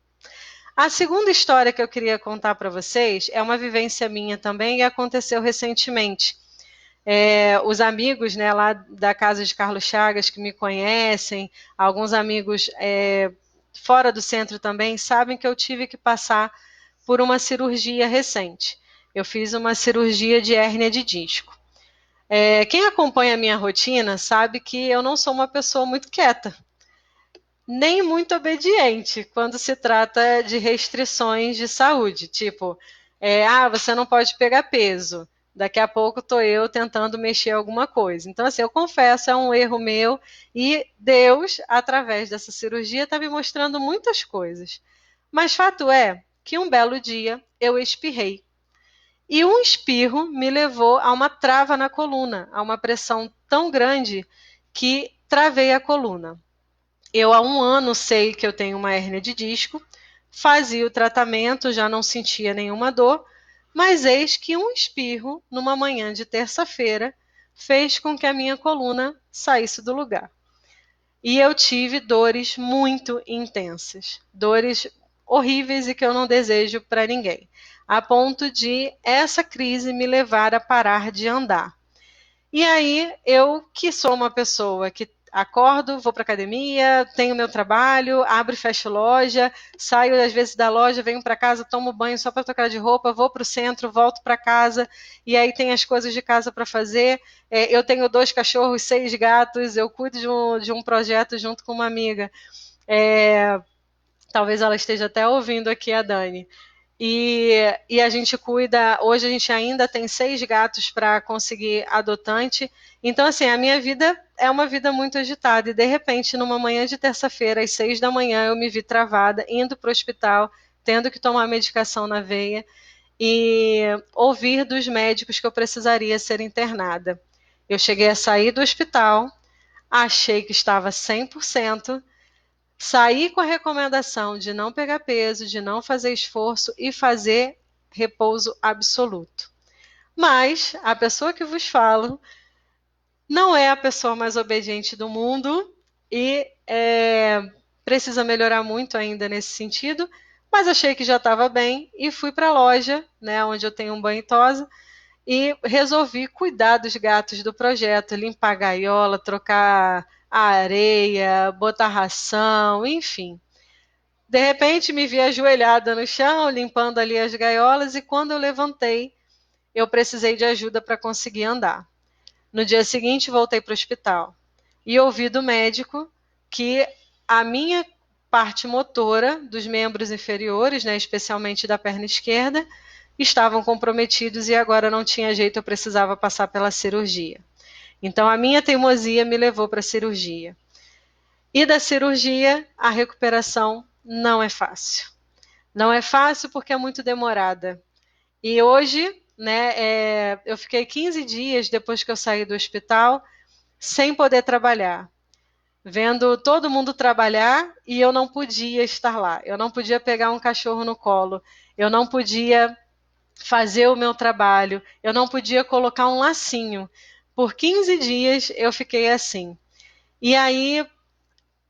A segunda história que eu queria contar para vocês é uma vivência minha também e aconteceu recentemente. Os amigos, né, lá da casa de Carlos Chagas que me conhecem, alguns amigos fora do centro também, sabem que eu tive que passar por uma cirurgia recente. Eu fiz uma cirurgia de hérnia de disco. Quem acompanha a minha rotina sabe que eu não sou uma pessoa muito quieta nem muito obediente quando se trata de restrições de saúde, tipo, você não pode pegar peso. Daqui a pouco estou eu tentando mexer alguma coisa. Então, assim, eu confesso, é um erro meu e Deus, através dessa cirurgia, está me mostrando muitas coisas. Mas fato é que um belo dia eu espirrei. E um espirro me levou a uma trava na coluna, a uma pressão tão grande que travei a coluna. Eu há um ano sei que eu tenho uma hérnia de disco, fazia o tratamento, já não sentia nenhuma dor, mas eis que um espirro, numa manhã de terça-feira, fez com que a minha coluna saísse do lugar. E eu tive dores muito intensas, dores horríveis e que eu não desejo para ninguém, a ponto de essa crise me levar a parar de andar. E aí, eu que sou uma pessoa que acordo, vou para academia, tenho meu trabalho, abro e fecho loja, saio às vezes da loja, venho para casa, tomo banho só para trocar de roupa, vou para o centro, volto para casa, e aí tem as coisas de casa para fazer. Eu tenho 2 cachorros, 6 gatos, eu cuido de um projeto junto com uma amiga. Talvez ela esteja até ouvindo aqui a Dani. E a gente cuida. Hoje a gente ainda tem 6 gatos para conseguir adotante. Então, assim, a minha vida é uma vida muito agitada. E de repente, numa manhã de terça-feira, às 6 da manhã, eu me vi travada, indo para o hospital, tendo que tomar medicação na veia e ouvir dos médicos que eu precisaria ser internada. Eu cheguei a sair do hospital, achei que estava 100%. Sair com a recomendação de não pegar peso, de não fazer esforço e fazer repouso absoluto. Mas a pessoa que vos falo não é a pessoa mais obediente do mundo e precisa melhorar muito ainda nesse sentido, mas achei que já estava bem e fui para a loja, né, onde eu tenho um banho e tosa, e resolvi cuidar dos gatos do projeto, limpar a gaiola, trocar a areia, botar ração, enfim. De repente me vi ajoelhada no chão, limpando ali as gaiolas, e quando eu levantei, eu precisei de ajuda para conseguir andar. No dia seguinte, voltei para o hospital e ouvi do médico que a minha parte motora dos membros inferiores, né, especialmente da perna esquerda, estavam comprometidos e agora não tinha jeito, eu precisava passar pela cirurgia. Então a minha teimosia me levou para a cirurgia. E da cirurgia, a recuperação não é fácil. Não é fácil porque é muito demorada. E hoje, né, eu fiquei 15 dias depois que eu saí do hospital sem poder trabalhar, vendo todo mundo trabalhar e eu não podia estar lá. Eu não podia pegar um cachorro no colo, eu não podia fazer o meu trabalho, eu não podia colocar um lacinho. Por 15 dias eu fiquei assim. E aí,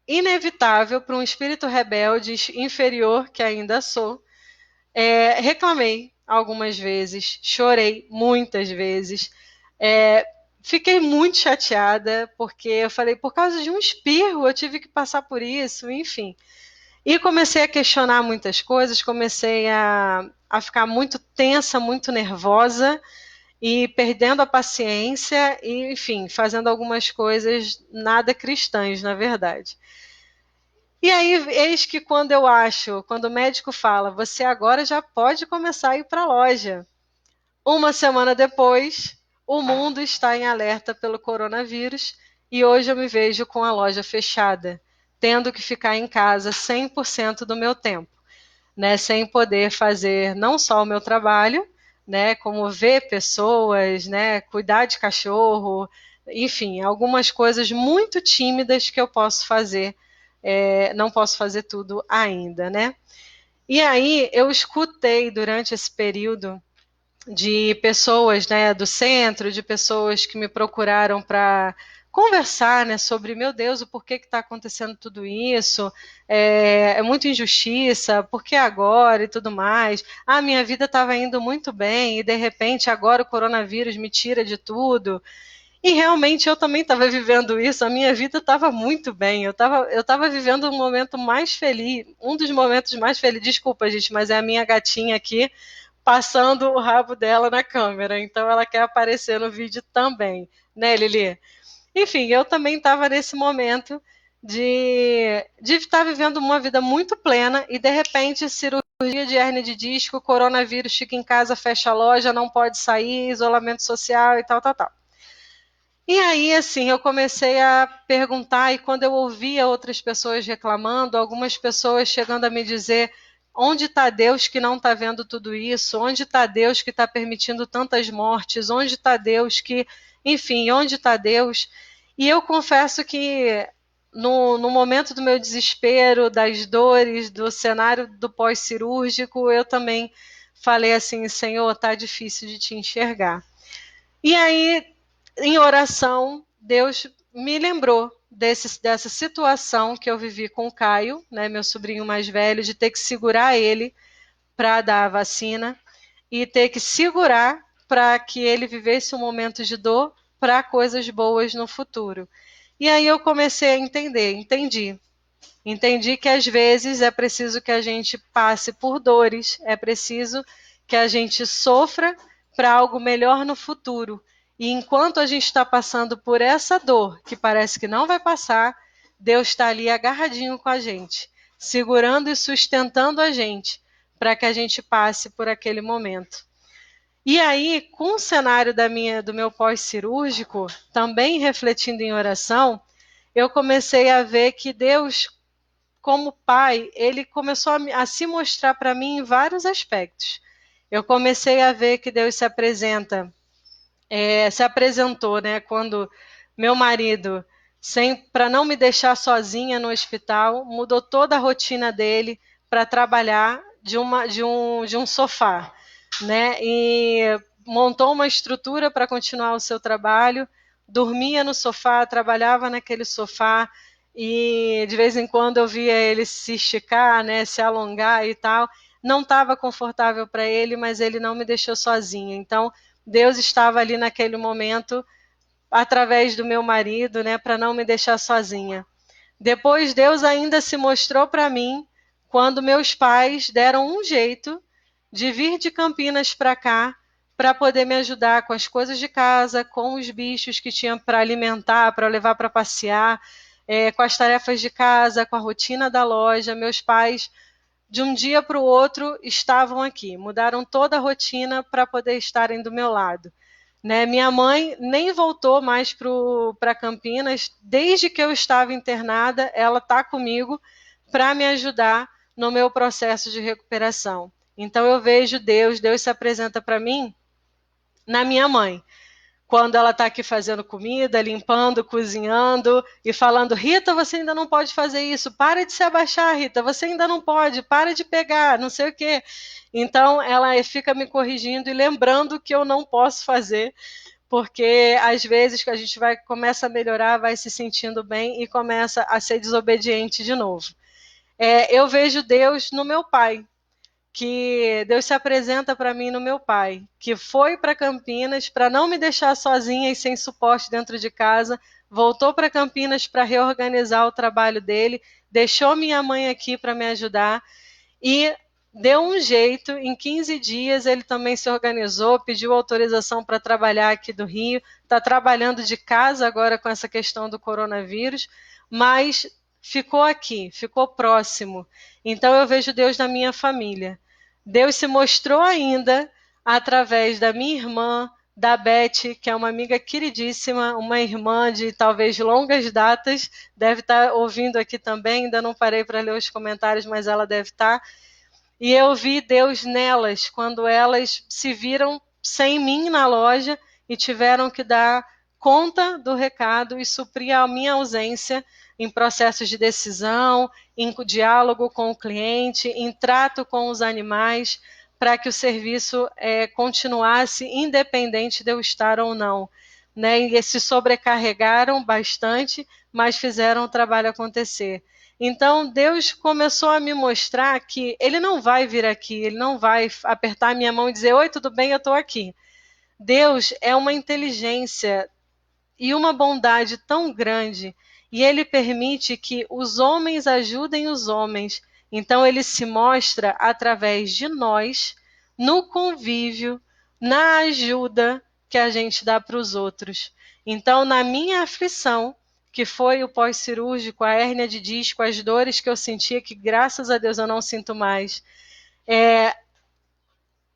inevitável para um espírito rebelde inferior, que ainda sou, reclamei algumas vezes, chorei muitas vezes, é, fiquei muito chateada, porque eu falei, por causa de um espirro eu tive que passar por isso, enfim. E comecei a questionar muitas coisas, comecei a ficar muito tensa, muito nervosa, e perdendo a paciência, e, enfim, fazendo algumas coisas nada cristãs, na verdade. E aí, eis que quando o médico fala, você agora já pode começar a ir para a loja. Uma semana depois, o mundo está em alerta pelo coronavírus e hoje eu me vejo com a loja fechada, tendo que ficar em casa 100% do meu tempo, né, sem poder fazer não só o meu trabalho, né, como ver pessoas, né, cuidar de cachorro, enfim, algumas coisas muito tímidas que eu posso fazer, não posso fazer tudo ainda, né? E aí eu escutei durante esse período de pessoas, né, do centro, de pessoas que me procuraram para conversar, né, sobre, meu Deus, o porquê que está acontecendo tudo isso, é muita injustiça, por que agora e tudo mais, minha vida estava indo muito bem e de repente agora o coronavírus me tira de tudo, e realmente eu também estava vivendo isso, a minha vida estava muito bem, eu tava vivendo um momento mais feliz, um dos momentos mais felizes, desculpa gente, mas é a minha gatinha aqui, passando o rabo dela na câmera, então ela quer aparecer no vídeo também, né, Lili? Enfim, eu também estava nesse momento de estar vivendo uma vida muito plena e de repente cirurgia de hérnia de disco, coronavírus, fica em casa, fecha a loja, não pode sair, isolamento social e tal, tal, tal. E aí, assim, eu comecei a perguntar, e quando eu ouvia outras pessoas reclamando, algumas pessoas chegando a me dizer: onde está Deus que não está vendo tudo isso? Onde está Deus que está permitindo tantas mortes? Onde está Deus que. Enfim, onde está Deus? E eu confesso que no momento do meu desespero, das dores, do cenário do pós-cirúrgico, eu também falei assim: Senhor, está difícil de te enxergar. E aí, em oração, Deus me lembrou dessa situação que eu vivi com o Caio, né, meu sobrinho mais velho, de ter que segurar ele para dar a vacina e ter que segurar para que ele vivesse um momento de dor para coisas boas no futuro. E aí eu comecei a entendi que às vezes é preciso que a gente passe por dores, é preciso que a gente sofra para algo melhor no futuro. E enquanto a gente está passando por essa dor, que parece que não vai passar, Deus está ali agarradinho com a gente, segurando e sustentando a gente, para que a gente passe por aquele momento. E aí, com o cenário do meu pós-cirúrgico, também refletindo em oração, eu comecei a ver que Deus, como pai, ele começou a se mostrar para mim em vários aspectos. Eu comecei a ver que Deus se apresentou, né, quando meu marido, para não me deixar sozinha no hospital, mudou toda a rotina dele para trabalhar de um sofá, né, e montou uma estrutura para continuar o seu trabalho, dormia no sofá, trabalhava naquele sofá, e de vez em quando eu via ele se esticar, né, se alongar e tal. Não estava confortável para ele, mas ele não me deixou sozinha. Então, Deus estava ali naquele momento através do meu marido, né, para não me deixar sozinha. Depois Deus ainda se mostrou para mim quando meus pais deram um jeito de vir de Campinas para cá para poder me ajudar com as coisas de casa, com os bichos que tinha para alimentar, para levar para passear, com as tarefas de casa, com a rotina da loja. Meus pais, de um dia para o outro, estavam aqui, mudaram toda a rotina para poder estarem do meu lado. Né? Minha mãe nem voltou mais para Campinas, desde que eu estava internada, ela está comigo para me ajudar no meu processo de recuperação. Então eu vejo Deus se apresenta para mim na minha mãe. Quando ela está aqui fazendo comida, limpando, cozinhando e falando, Rita, você ainda não pode fazer isso, para de se abaixar, Rita, você ainda não pode, para de pegar, não sei o quê. Então ela fica me corrigindo e lembrando que eu não posso fazer, porque às vezes que a gente começa a melhorar, vai se sentindo bem e começa a ser desobediente de novo. Eu vejo Deus no meu pai, que Deus se apresenta para mim no meu pai, que foi para Campinas para não me deixar sozinha e sem suporte dentro de casa, voltou para Campinas para reorganizar o trabalho dele, deixou minha mãe aqui para me ajudar e deu um jeito, em 15 dias ele também se organizou, pediu autorização para trabalhar aqui do Rio, está trabalhando de casa agora com essa questão do coronavírus, mas ficou aqui, ficou próximo. Então eu vejo Deus na minha família. Deus se mostrou ainda através da minha irmã, da Beth, que é uma amiga queridíssima, uma irmã de talvez longas datas, deve estar ouvindo aqui também, ainda não parei para ler os comentários, mas ela deve estar. E eu vi Deus nelas, quando elas se viram sem mim na loja e tiveram que dar conta do recado e suprir a minha ausência em processos de decisão, em diálogo com o cliente, em trato com os animais, para que o serviço continuasse independente de eu estar ou não. Né? E se sobrecarregaram bastante, mas fizeram o trabalho acontecer. Então, Deus começou a me mostrar que Ele não vai vir aqui, Ele não vai apertar a minha mão e dizer, oi, tudo bem, eu estou aqui. Deus é uma inteligência e uma bondade tão grande, e Ele permite que os homens ajudem os homens. Então, Ele se mostra através de nós, no convívio, na ajuda que a gente dá para os outros. Então, na minha aflição, que foi o pós-cirúrgico, a hérnia de disco, as dores que eu sentia, que graças a Deus eu não sinto mais.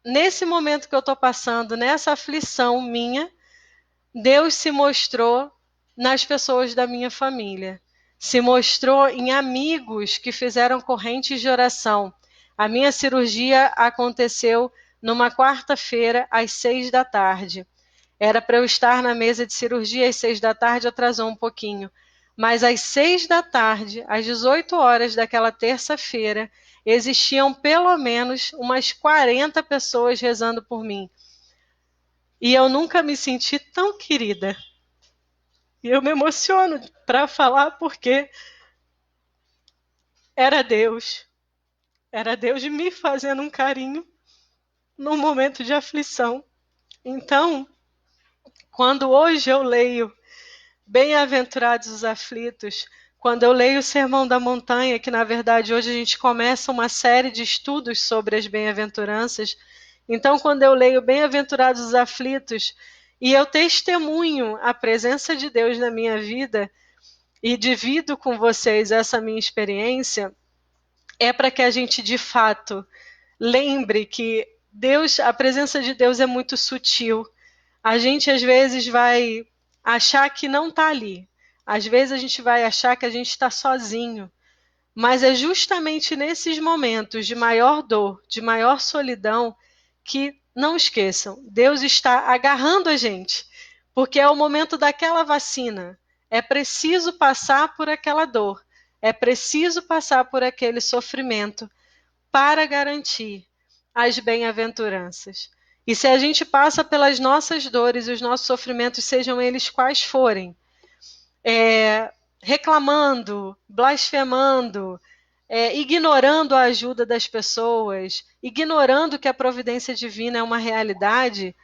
Nesse momento que eu estou passando, nessa aflição minha, Deus se mostrou nas pessoas da minha família. Se mostrou em amigos que fizeram correntes de oração. A minha cirurgia aconteceu numa quarta-feira, às 6 da tarde. Era para eu estar na mesa de cirurgia às 6 da tarde, atrasou um pouquinho. Mas às 6 da tarde, às 18 horas daquela terça-feira, existiam pelo menos umas 40 pessoas rezando por mim. E eu nunca me senti tão querida. E eu me emociono para falar porque era Deus. Era Deus me fazendo um carinho num momento de aflição. Então, quando hoje eu leio Bem-aventurados os aflitos, quando eu leio o Sermão da Montanha, que na verdade hoje a gente começa uma série de estudos sobre as bem-aventuranças, então quando eu leio Bem-aventurados os aflitos e eu testemunho a presença de Deus na minha vida e divido com vocês essa minha experiência, é para que a gente de fato lembre que Deus, a presença de Deus é muito sutil. A gente às vezes vai achar que não está ali. Às vezes a gente vai achar que a gente está sozinho. Mas é justamente nesses momentos de maior dor, de maior solidão, que, não esqueçam, Deus está agarrando a gente. Porque é o momento daquela vacina. É preciso passar por aquela dor. É preciso passar por aquele sofrimento para garantir as bem-aventuranças. E se a gente passa pelas nossas dores e os nossos sofrimentos, sejam eles quais forem, reclamando, blasfemando, ignorando a ajuda das pessoas, ignorando que a providência divina é uma realidade,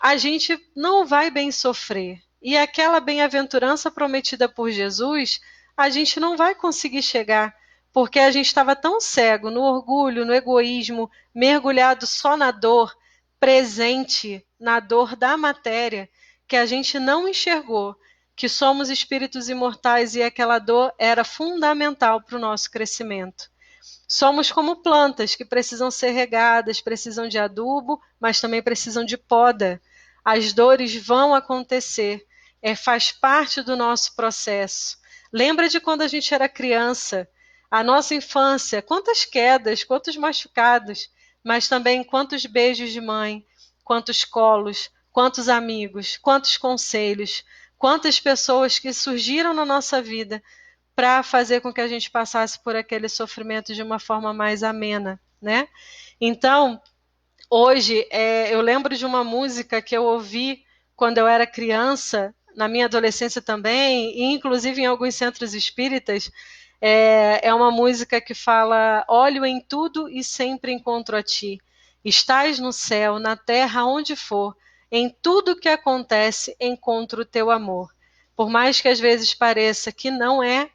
a gente não vai bem sofrer. e aquela bem-aventurança prometida por Jesus, a gente não vai conseguir chegar, porque a gente estava tão cego no orgulho, no egoísmo, mergulhado só na dor, presente na dor da matéria, que a gente não enxergou que somos espíritos imortais e aquela dor era fundamental para o nosso crescimento. Somos como plantas que precisam ser regadas, precisam de adubo, mas também precisam de poda. As dores vão acontecer, faz parte do nosso processo. Lembra de quando a gente era criança, a nossa infância, quantas quedas, quantos machucados, mas também quantos beijos de mãe, quantos colos, quantos amigos, quantos conselhos, quantas pessoas que surgiram na nossa vida para fazer com que a gente passasse por aquele sofrimento de uma forma mais amena, né? Então, hoje, eu lembro de uma música que eu ouvi quando eu era criança, na minha adolescência também, e inclusive em alguns centros espíritas, é uma música que fala: olho em tudo e sempre encontro a ti. Estás no céu, na terra, onde for, em tudo que acontece encontro o teu amor. Por mais que às vezes pareça que não é,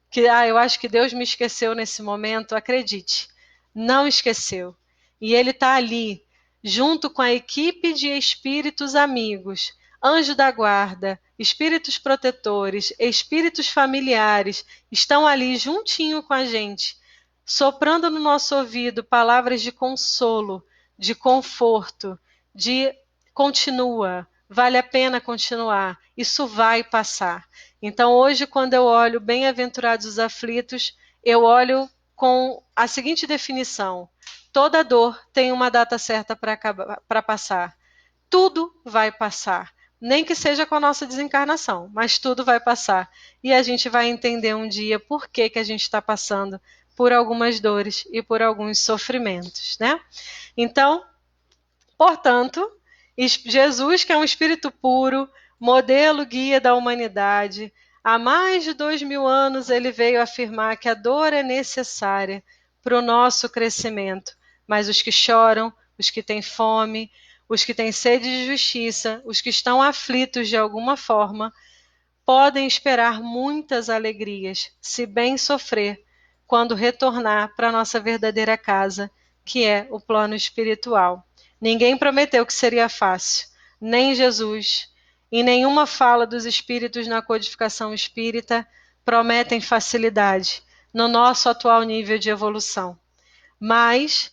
que eu acho que Deus me esqueceu nesse momento, acredite, não esqueceu. E Ele está ali, junto com a equipe de espíritos amigos, anjo da guarda, espíritos protetores, espíritos familiares, estão ali juntinho com a gente, soprando no nosso ouvido palavras de consolo, de conforto, de continua, vale a pena continuar, isso vai passar. Então, hoje, quando eu olho bem-aventurados os aflitos, eu olho com a seguinte definição: toda dor tem uma data certa para passar. Tudo vai passar. Nem que seja com a nossa desencarnação, mas tudo vai passar. E a gente vai entender um dia por que a gente está passando por algumas dores e por alguns sofrimentos, né? Então, portanto, Jesus, que é um espírito puro, modelo guia da humanidade, há mais de 2000 anos ele veio afirmar que a dor é necessária para o nosso crescimento. Mas os que choram, os que têm fome, os que têm sede de justiça, os que estão aflitos de alguma forma, podem esperar muitas alegrias, se bem sofrer, quando retornar para a nossa verdadeira casa, que é o plano espiritual. Ninguém prometeu que seria fácil, nem Jesus, e nenhuma fala dos espíritos na codificação espírita prometem facilidade no nosso atual nível de evolução. Mas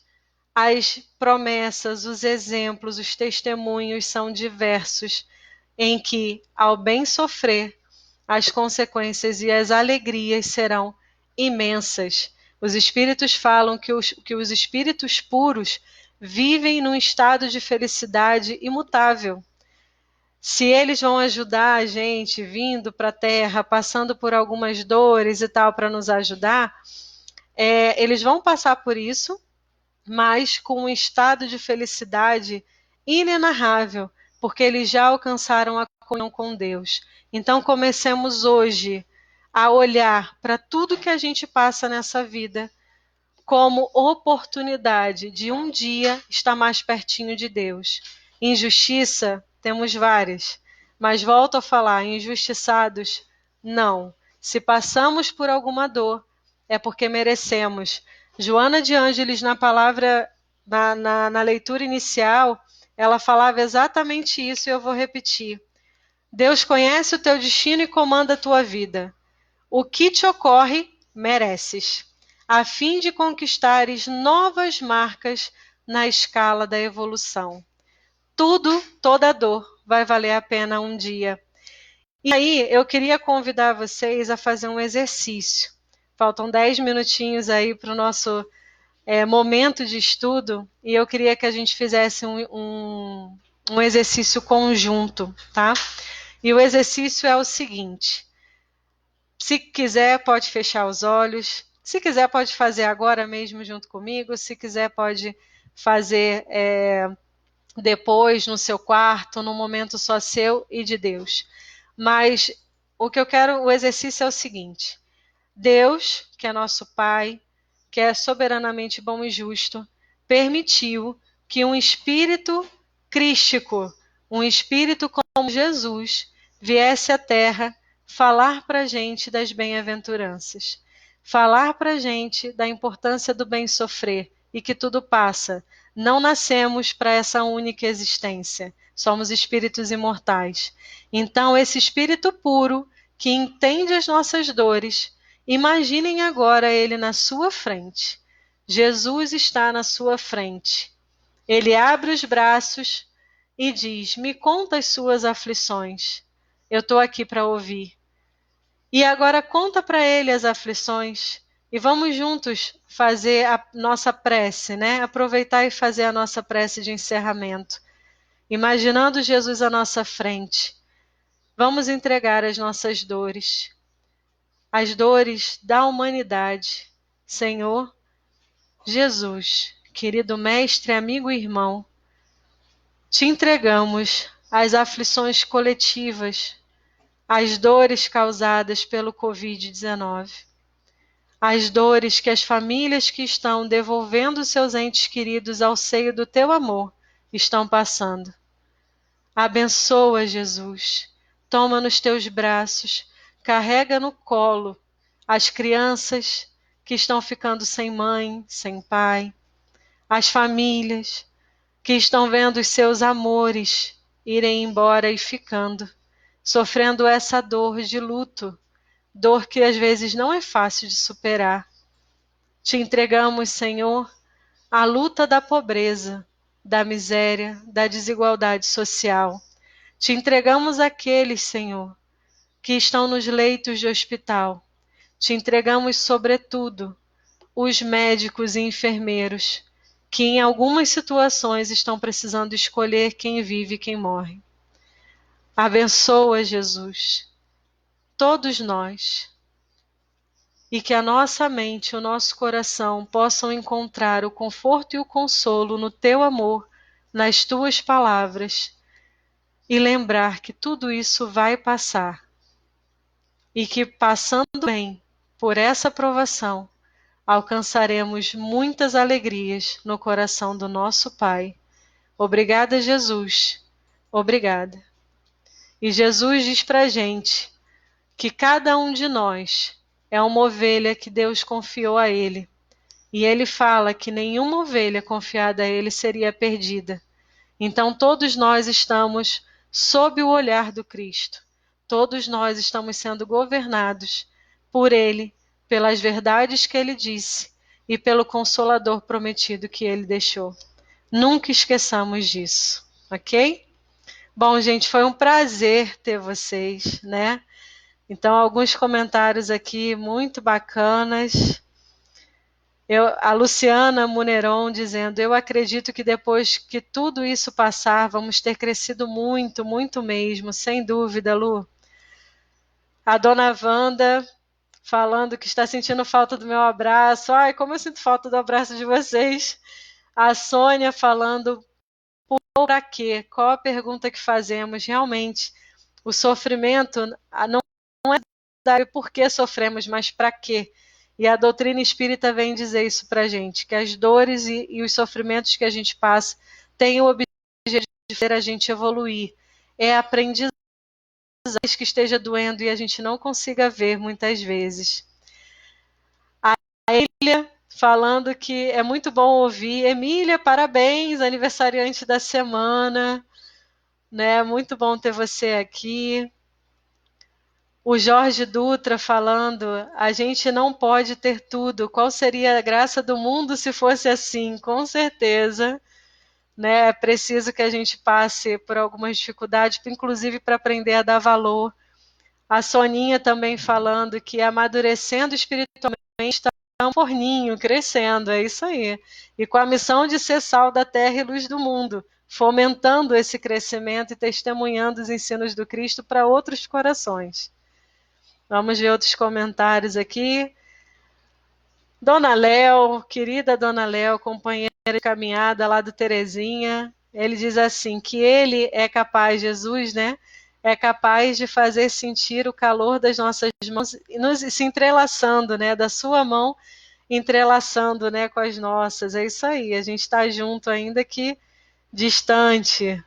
as promessas, os exemplos, os testemunhos são diversos, em que, ao bem sofrer, as consequências e as alegrias serão imensas. Os espíritos falam que os espíritos puros vivem num estado de felicidade imutável. Se eles vão ajudar a gente vindo para a Terra, passando por algumas dores e tal, para nos ajudar, eles vão passar por isso, mas com um estado de felicidade inenarrável, porque eles já alcançaram a comunhão com Deus. Então comecemos hoje a olhar para tudo que a gente passa nessa vida como oportunidade de um dia estar mais pertinho de Deus. Injustiça, temos várias, mas volto a falar, injustiçados, não. Se passamos por alguma dor, é porque merecemos. Joana de Ângeles, na palavra, na leitura inicial, ela falava exatamente isso e eu vou repetir. Deus conhece o teu destino e comanda a tua vida. O que te ocorre, mereces, a fim de conquistares novas marcas na escala da evolução. Tudo, toda dor, vai valer a pena um dia. E aí, eu queria convidar vocês a fazer um exercício. Faltam 10 minutinhos aí para o nosso momento de estudo, e eu queria que a gente fizesse um exercício conjunto, tá? E o exercício é o seguinte: se quiser, pode fechar os olhos. Se quiser, pode fazer agora mesmo junto comigo. Se quiser, pode fazer depois no seu quarto, num momento só seu e de Deus. Mas o exercício é o seguinte: Deus, que é nosso Pai, que é soberanamente bom e justo, permitiu que um espírito crístico, um espírito como Jesus, viesse à Terra falar para a gente das bem-aventuranças, falar para a gente da importância do bem sofrer e que tudo passa. Não nascemos para essa única existência, somos espíritos imortais. Então, esse espírito puro que entende as nossas dores, imaginem agora ele na sua frente. Jesus está na sua frente. Ele abre os braços e diz: Me conta as suas aflições. Eu estou aqui para ouvir. E agora conta para ele as aflições e vamos juntos fazer a nossa prece, né? Aproveitar e fazer a nossa prece de encerramento. Imaginando Jesus à nossa frente. Vamos entregar as nossas dores, as dores da humanidade. Senhor Jesus, querido mestre, amigo e irmão, te entregamos as aflições coletivas, as dores causadas pelo Covid-19, as dores que as famílias que estão devolvendo seus entes queridos ao seio do teu amor estão passando. Abençoa, Jesus, toma nos teus braços, carrega no colo as crianças que estão ficando sem mãe, sem pai, as famílias que estão vendo os seus amores irem embora e ficando, sofrendo essa dor de luto, dor que às vezes não é fácil de superar. Te entregamos, Senhor, a luta da pobreza, da miséria, da desigualdade social. Te entregamos aqueles, Senhor, que estão nos leitos de hospital. Te entregamos, sobretudo, os médicos e enfermeiros, que em algumas situações estão precisando escolher quem vive e quem morre. Abençoa, Jesus, todos nós, e que a nossa mente e o nosso coração possam encontrar o conforto e o consolo no Teu amor, nas Tuas palavras, e lembrar que tudo isso vai passar, e que passando bem por essa provação, alcançaremos muitas alegrias no coração do nosso Pai. Obrigada, Jesus. Obrigada. E Jesus diz para a gente que cada um de nós é uma ovelha que Deus confiou a Ele. E Ele fala que nenhuma ovelha confiada a Ele seria perdida. Então todos nós estamos sob o olhar do Cristo. Todos nós estamos sendo governados por Ele, pelas verdades que Ele disse e pelo Consolador prometido que Ele deixou. Nunca esqueçamos disso, ok? Bom, gente, foi um prazer ter vocês, né? Então, alguns comentários aqui muito bacanas. A Luciana Muneron dizendo: eu acredito que depois que tudo isso passar, vamos ter crescido muito, muito mesmo, sem dúvida, Lu. A dona Wanda falando que está sentindo falta do meu abraço. Ai, como eu sinto falta do abraço de vocês. A Sônia falando: para quê? Qual a pergunta que fazemos? Realmente, o sofrimento não é por que sofremos, mas para quê? E a doutrina espírita vem dizer isso para a gente, que as dores e os sofrimentos que a gente passa têm o objetivo de fazer a gente evoluir. É aprendizagem que esteja doendo e a gente não consiga ver muitas vezes. A Emília falando que é muito bom ouvir. Emília, parabéns, aniversariante da semana. Né? Muito bom ter você aqui. O Jorge Dutra falando: a gente não pode ter tudo. Qual seria a graça do mundo se fosse assim? Com certeza. Né? É preciso que a gente passe por algumas dificuldades, inclusive para aprender a dar valor. A Soninha também falando que amadurecendo espiritualmente está um forninho, crescendo, é isso aí. E com a missão de ser sal da terra e luz do mundo, fomentando esse crescimento e testemunhando os ensinos do Cristo para outros corações. Vamos ver outros comentários aqui. Dona Léo, querida Dona Léo, companheira de caminhada lá do Terezinha, ele diz assim, que ele é capaz, Jesus, né? É capaz de fazer sentir o calor das nossas mãos e se entrelaçando, né? Da sua mão entrelaçando, né? Com as nossas. É isso aí, a gente está junto ainda que distante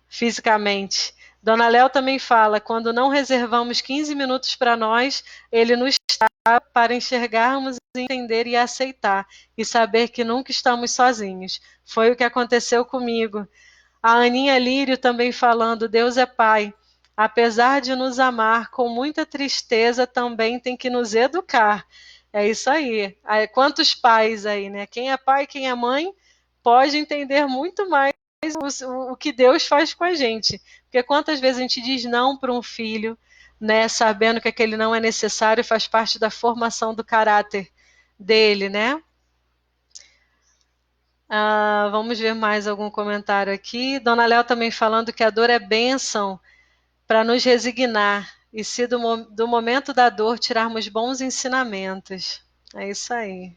fisicamente, Dona Léo também fala, quando não reservamos 15 minutos para nós, ele nos dá para enxergarmos, entender e aceitar, e saber que nunca estamos sozinhos. Foi o que aconteceu comigo. A Aninha Lírio também falando, Deus é Pai. Apesar de nos amar com muita tristeza, também tem que nos educar. É isso aí. Quantos pais aí, né? Quem é pai, quem é mãe, pode entender muito mais o que Deus faz com a gente. Porque quantas vezes a gente diz não para um filho, né? Sabendo que aquele não é necessário e faz parte da formação do caráter dele, né? Vamos ver mais algum comentário aqui. Dona Léo também falando que a dor é bênção para nos resignar e se do momento da dor tirarmos bons ensinamentos. É isso aí.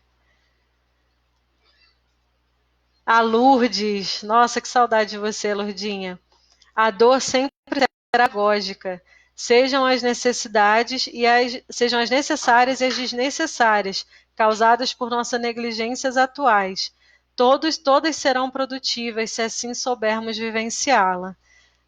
A Lourdes, nossa, que saudade de você, Lourdinha. A dor sempre é pedagógica. Sejam as necessárias e as desnecessárias, causadas por nossas negligências atuais. Todas serão produtivas se assim soubermos vivenciá-la.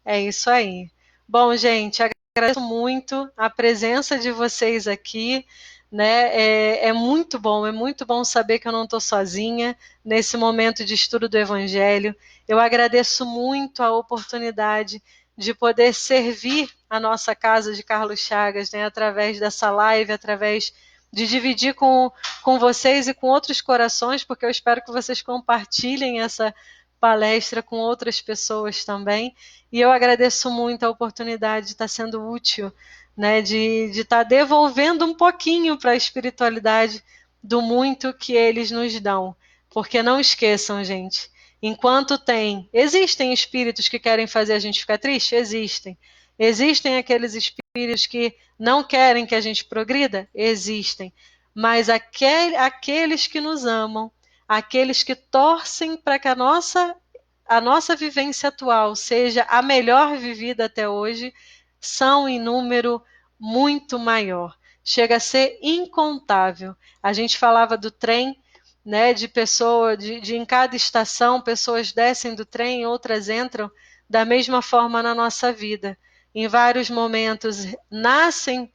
É isso aí. Bom, gente, agradeço muito a presença de vocês aqui, né? É muito bom saber que eu não estou sozinha nesse momento de estudo do Evangelho. Eu agradeço muito a oportunidade de poder servir a nossa casa de Carlos Chagas, né? Através dessa live, através de dividir com vocês e com outros corações, porque eu espero que vocês compartilhem essa palestra com outras pessoas também. E eu agradeço muito a oportunidade de estar sendo útil, né, de estar devolvendo um pouquinho para a espiritualidade do muito que eles nos dão. Porque não esqueçam, gente, enquanto existem espíritos que querem fazer a gente ficar triste? Existem. Existem aqueles espíritos que não querem que a gente progrida? Existem. Mas aqueles que nos amam, aqueles que torcem para que a nossa vivência atual seja a melhor vivida até hoje, são em número muito maior. Chega a ser incontável. A gente falava do trem, né, de pessoa, de em cada estação, pessoas descem do trem, outras entram, da mesma forma na nossa vida. Em vários momentos nascem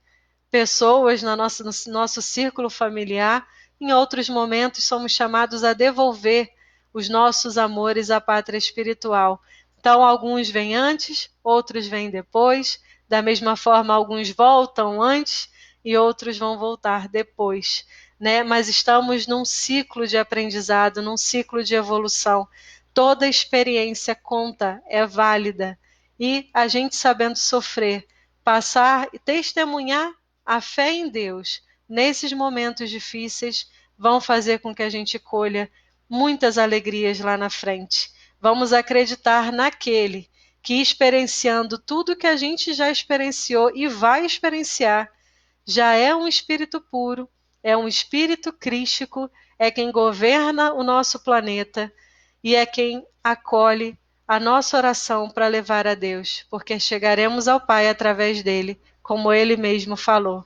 pessoas no nosso círculo familiar, em outros momentos somos chamados a devolver os nossos amores à pátria espiritual. Então, alguns vêm antes, outros vêm depois, da mesma forma, alguns voltam antes e outros vão voltar depois, né? Mas estamos num ciclo de aprendizado, num ciclo de evolução. Toda experiência conta, é válida. E a gente sabendo sofrer, passar e testemunhar a fé em Deus nesses momentos difíceis vão fazer com que a gente colha muitas alegrias lá na frente. Vamos acreditar naquele que, experienciando tudo que a gente já experienciou e vai experienciar, já é um espírito puro, é um espírito crístico, é quem governa o nosso planeta e é quem acolhe a nossa oração para levar a Deus, porque chegaremos ao Pai através dele, como ele mesmo falou.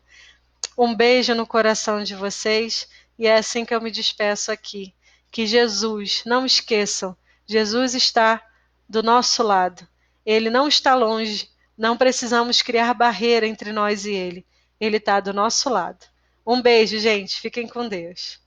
Um beijo no coração de vocês e é assim que eu me despeço aqui. Que Jesus, não esqueçam, Jesus está do nosso lado. Ele não está longe, não precisamos criar barreira entre nós e ele. Ele está do nosso lado. Um beijo, gente. Fiquem com Deus.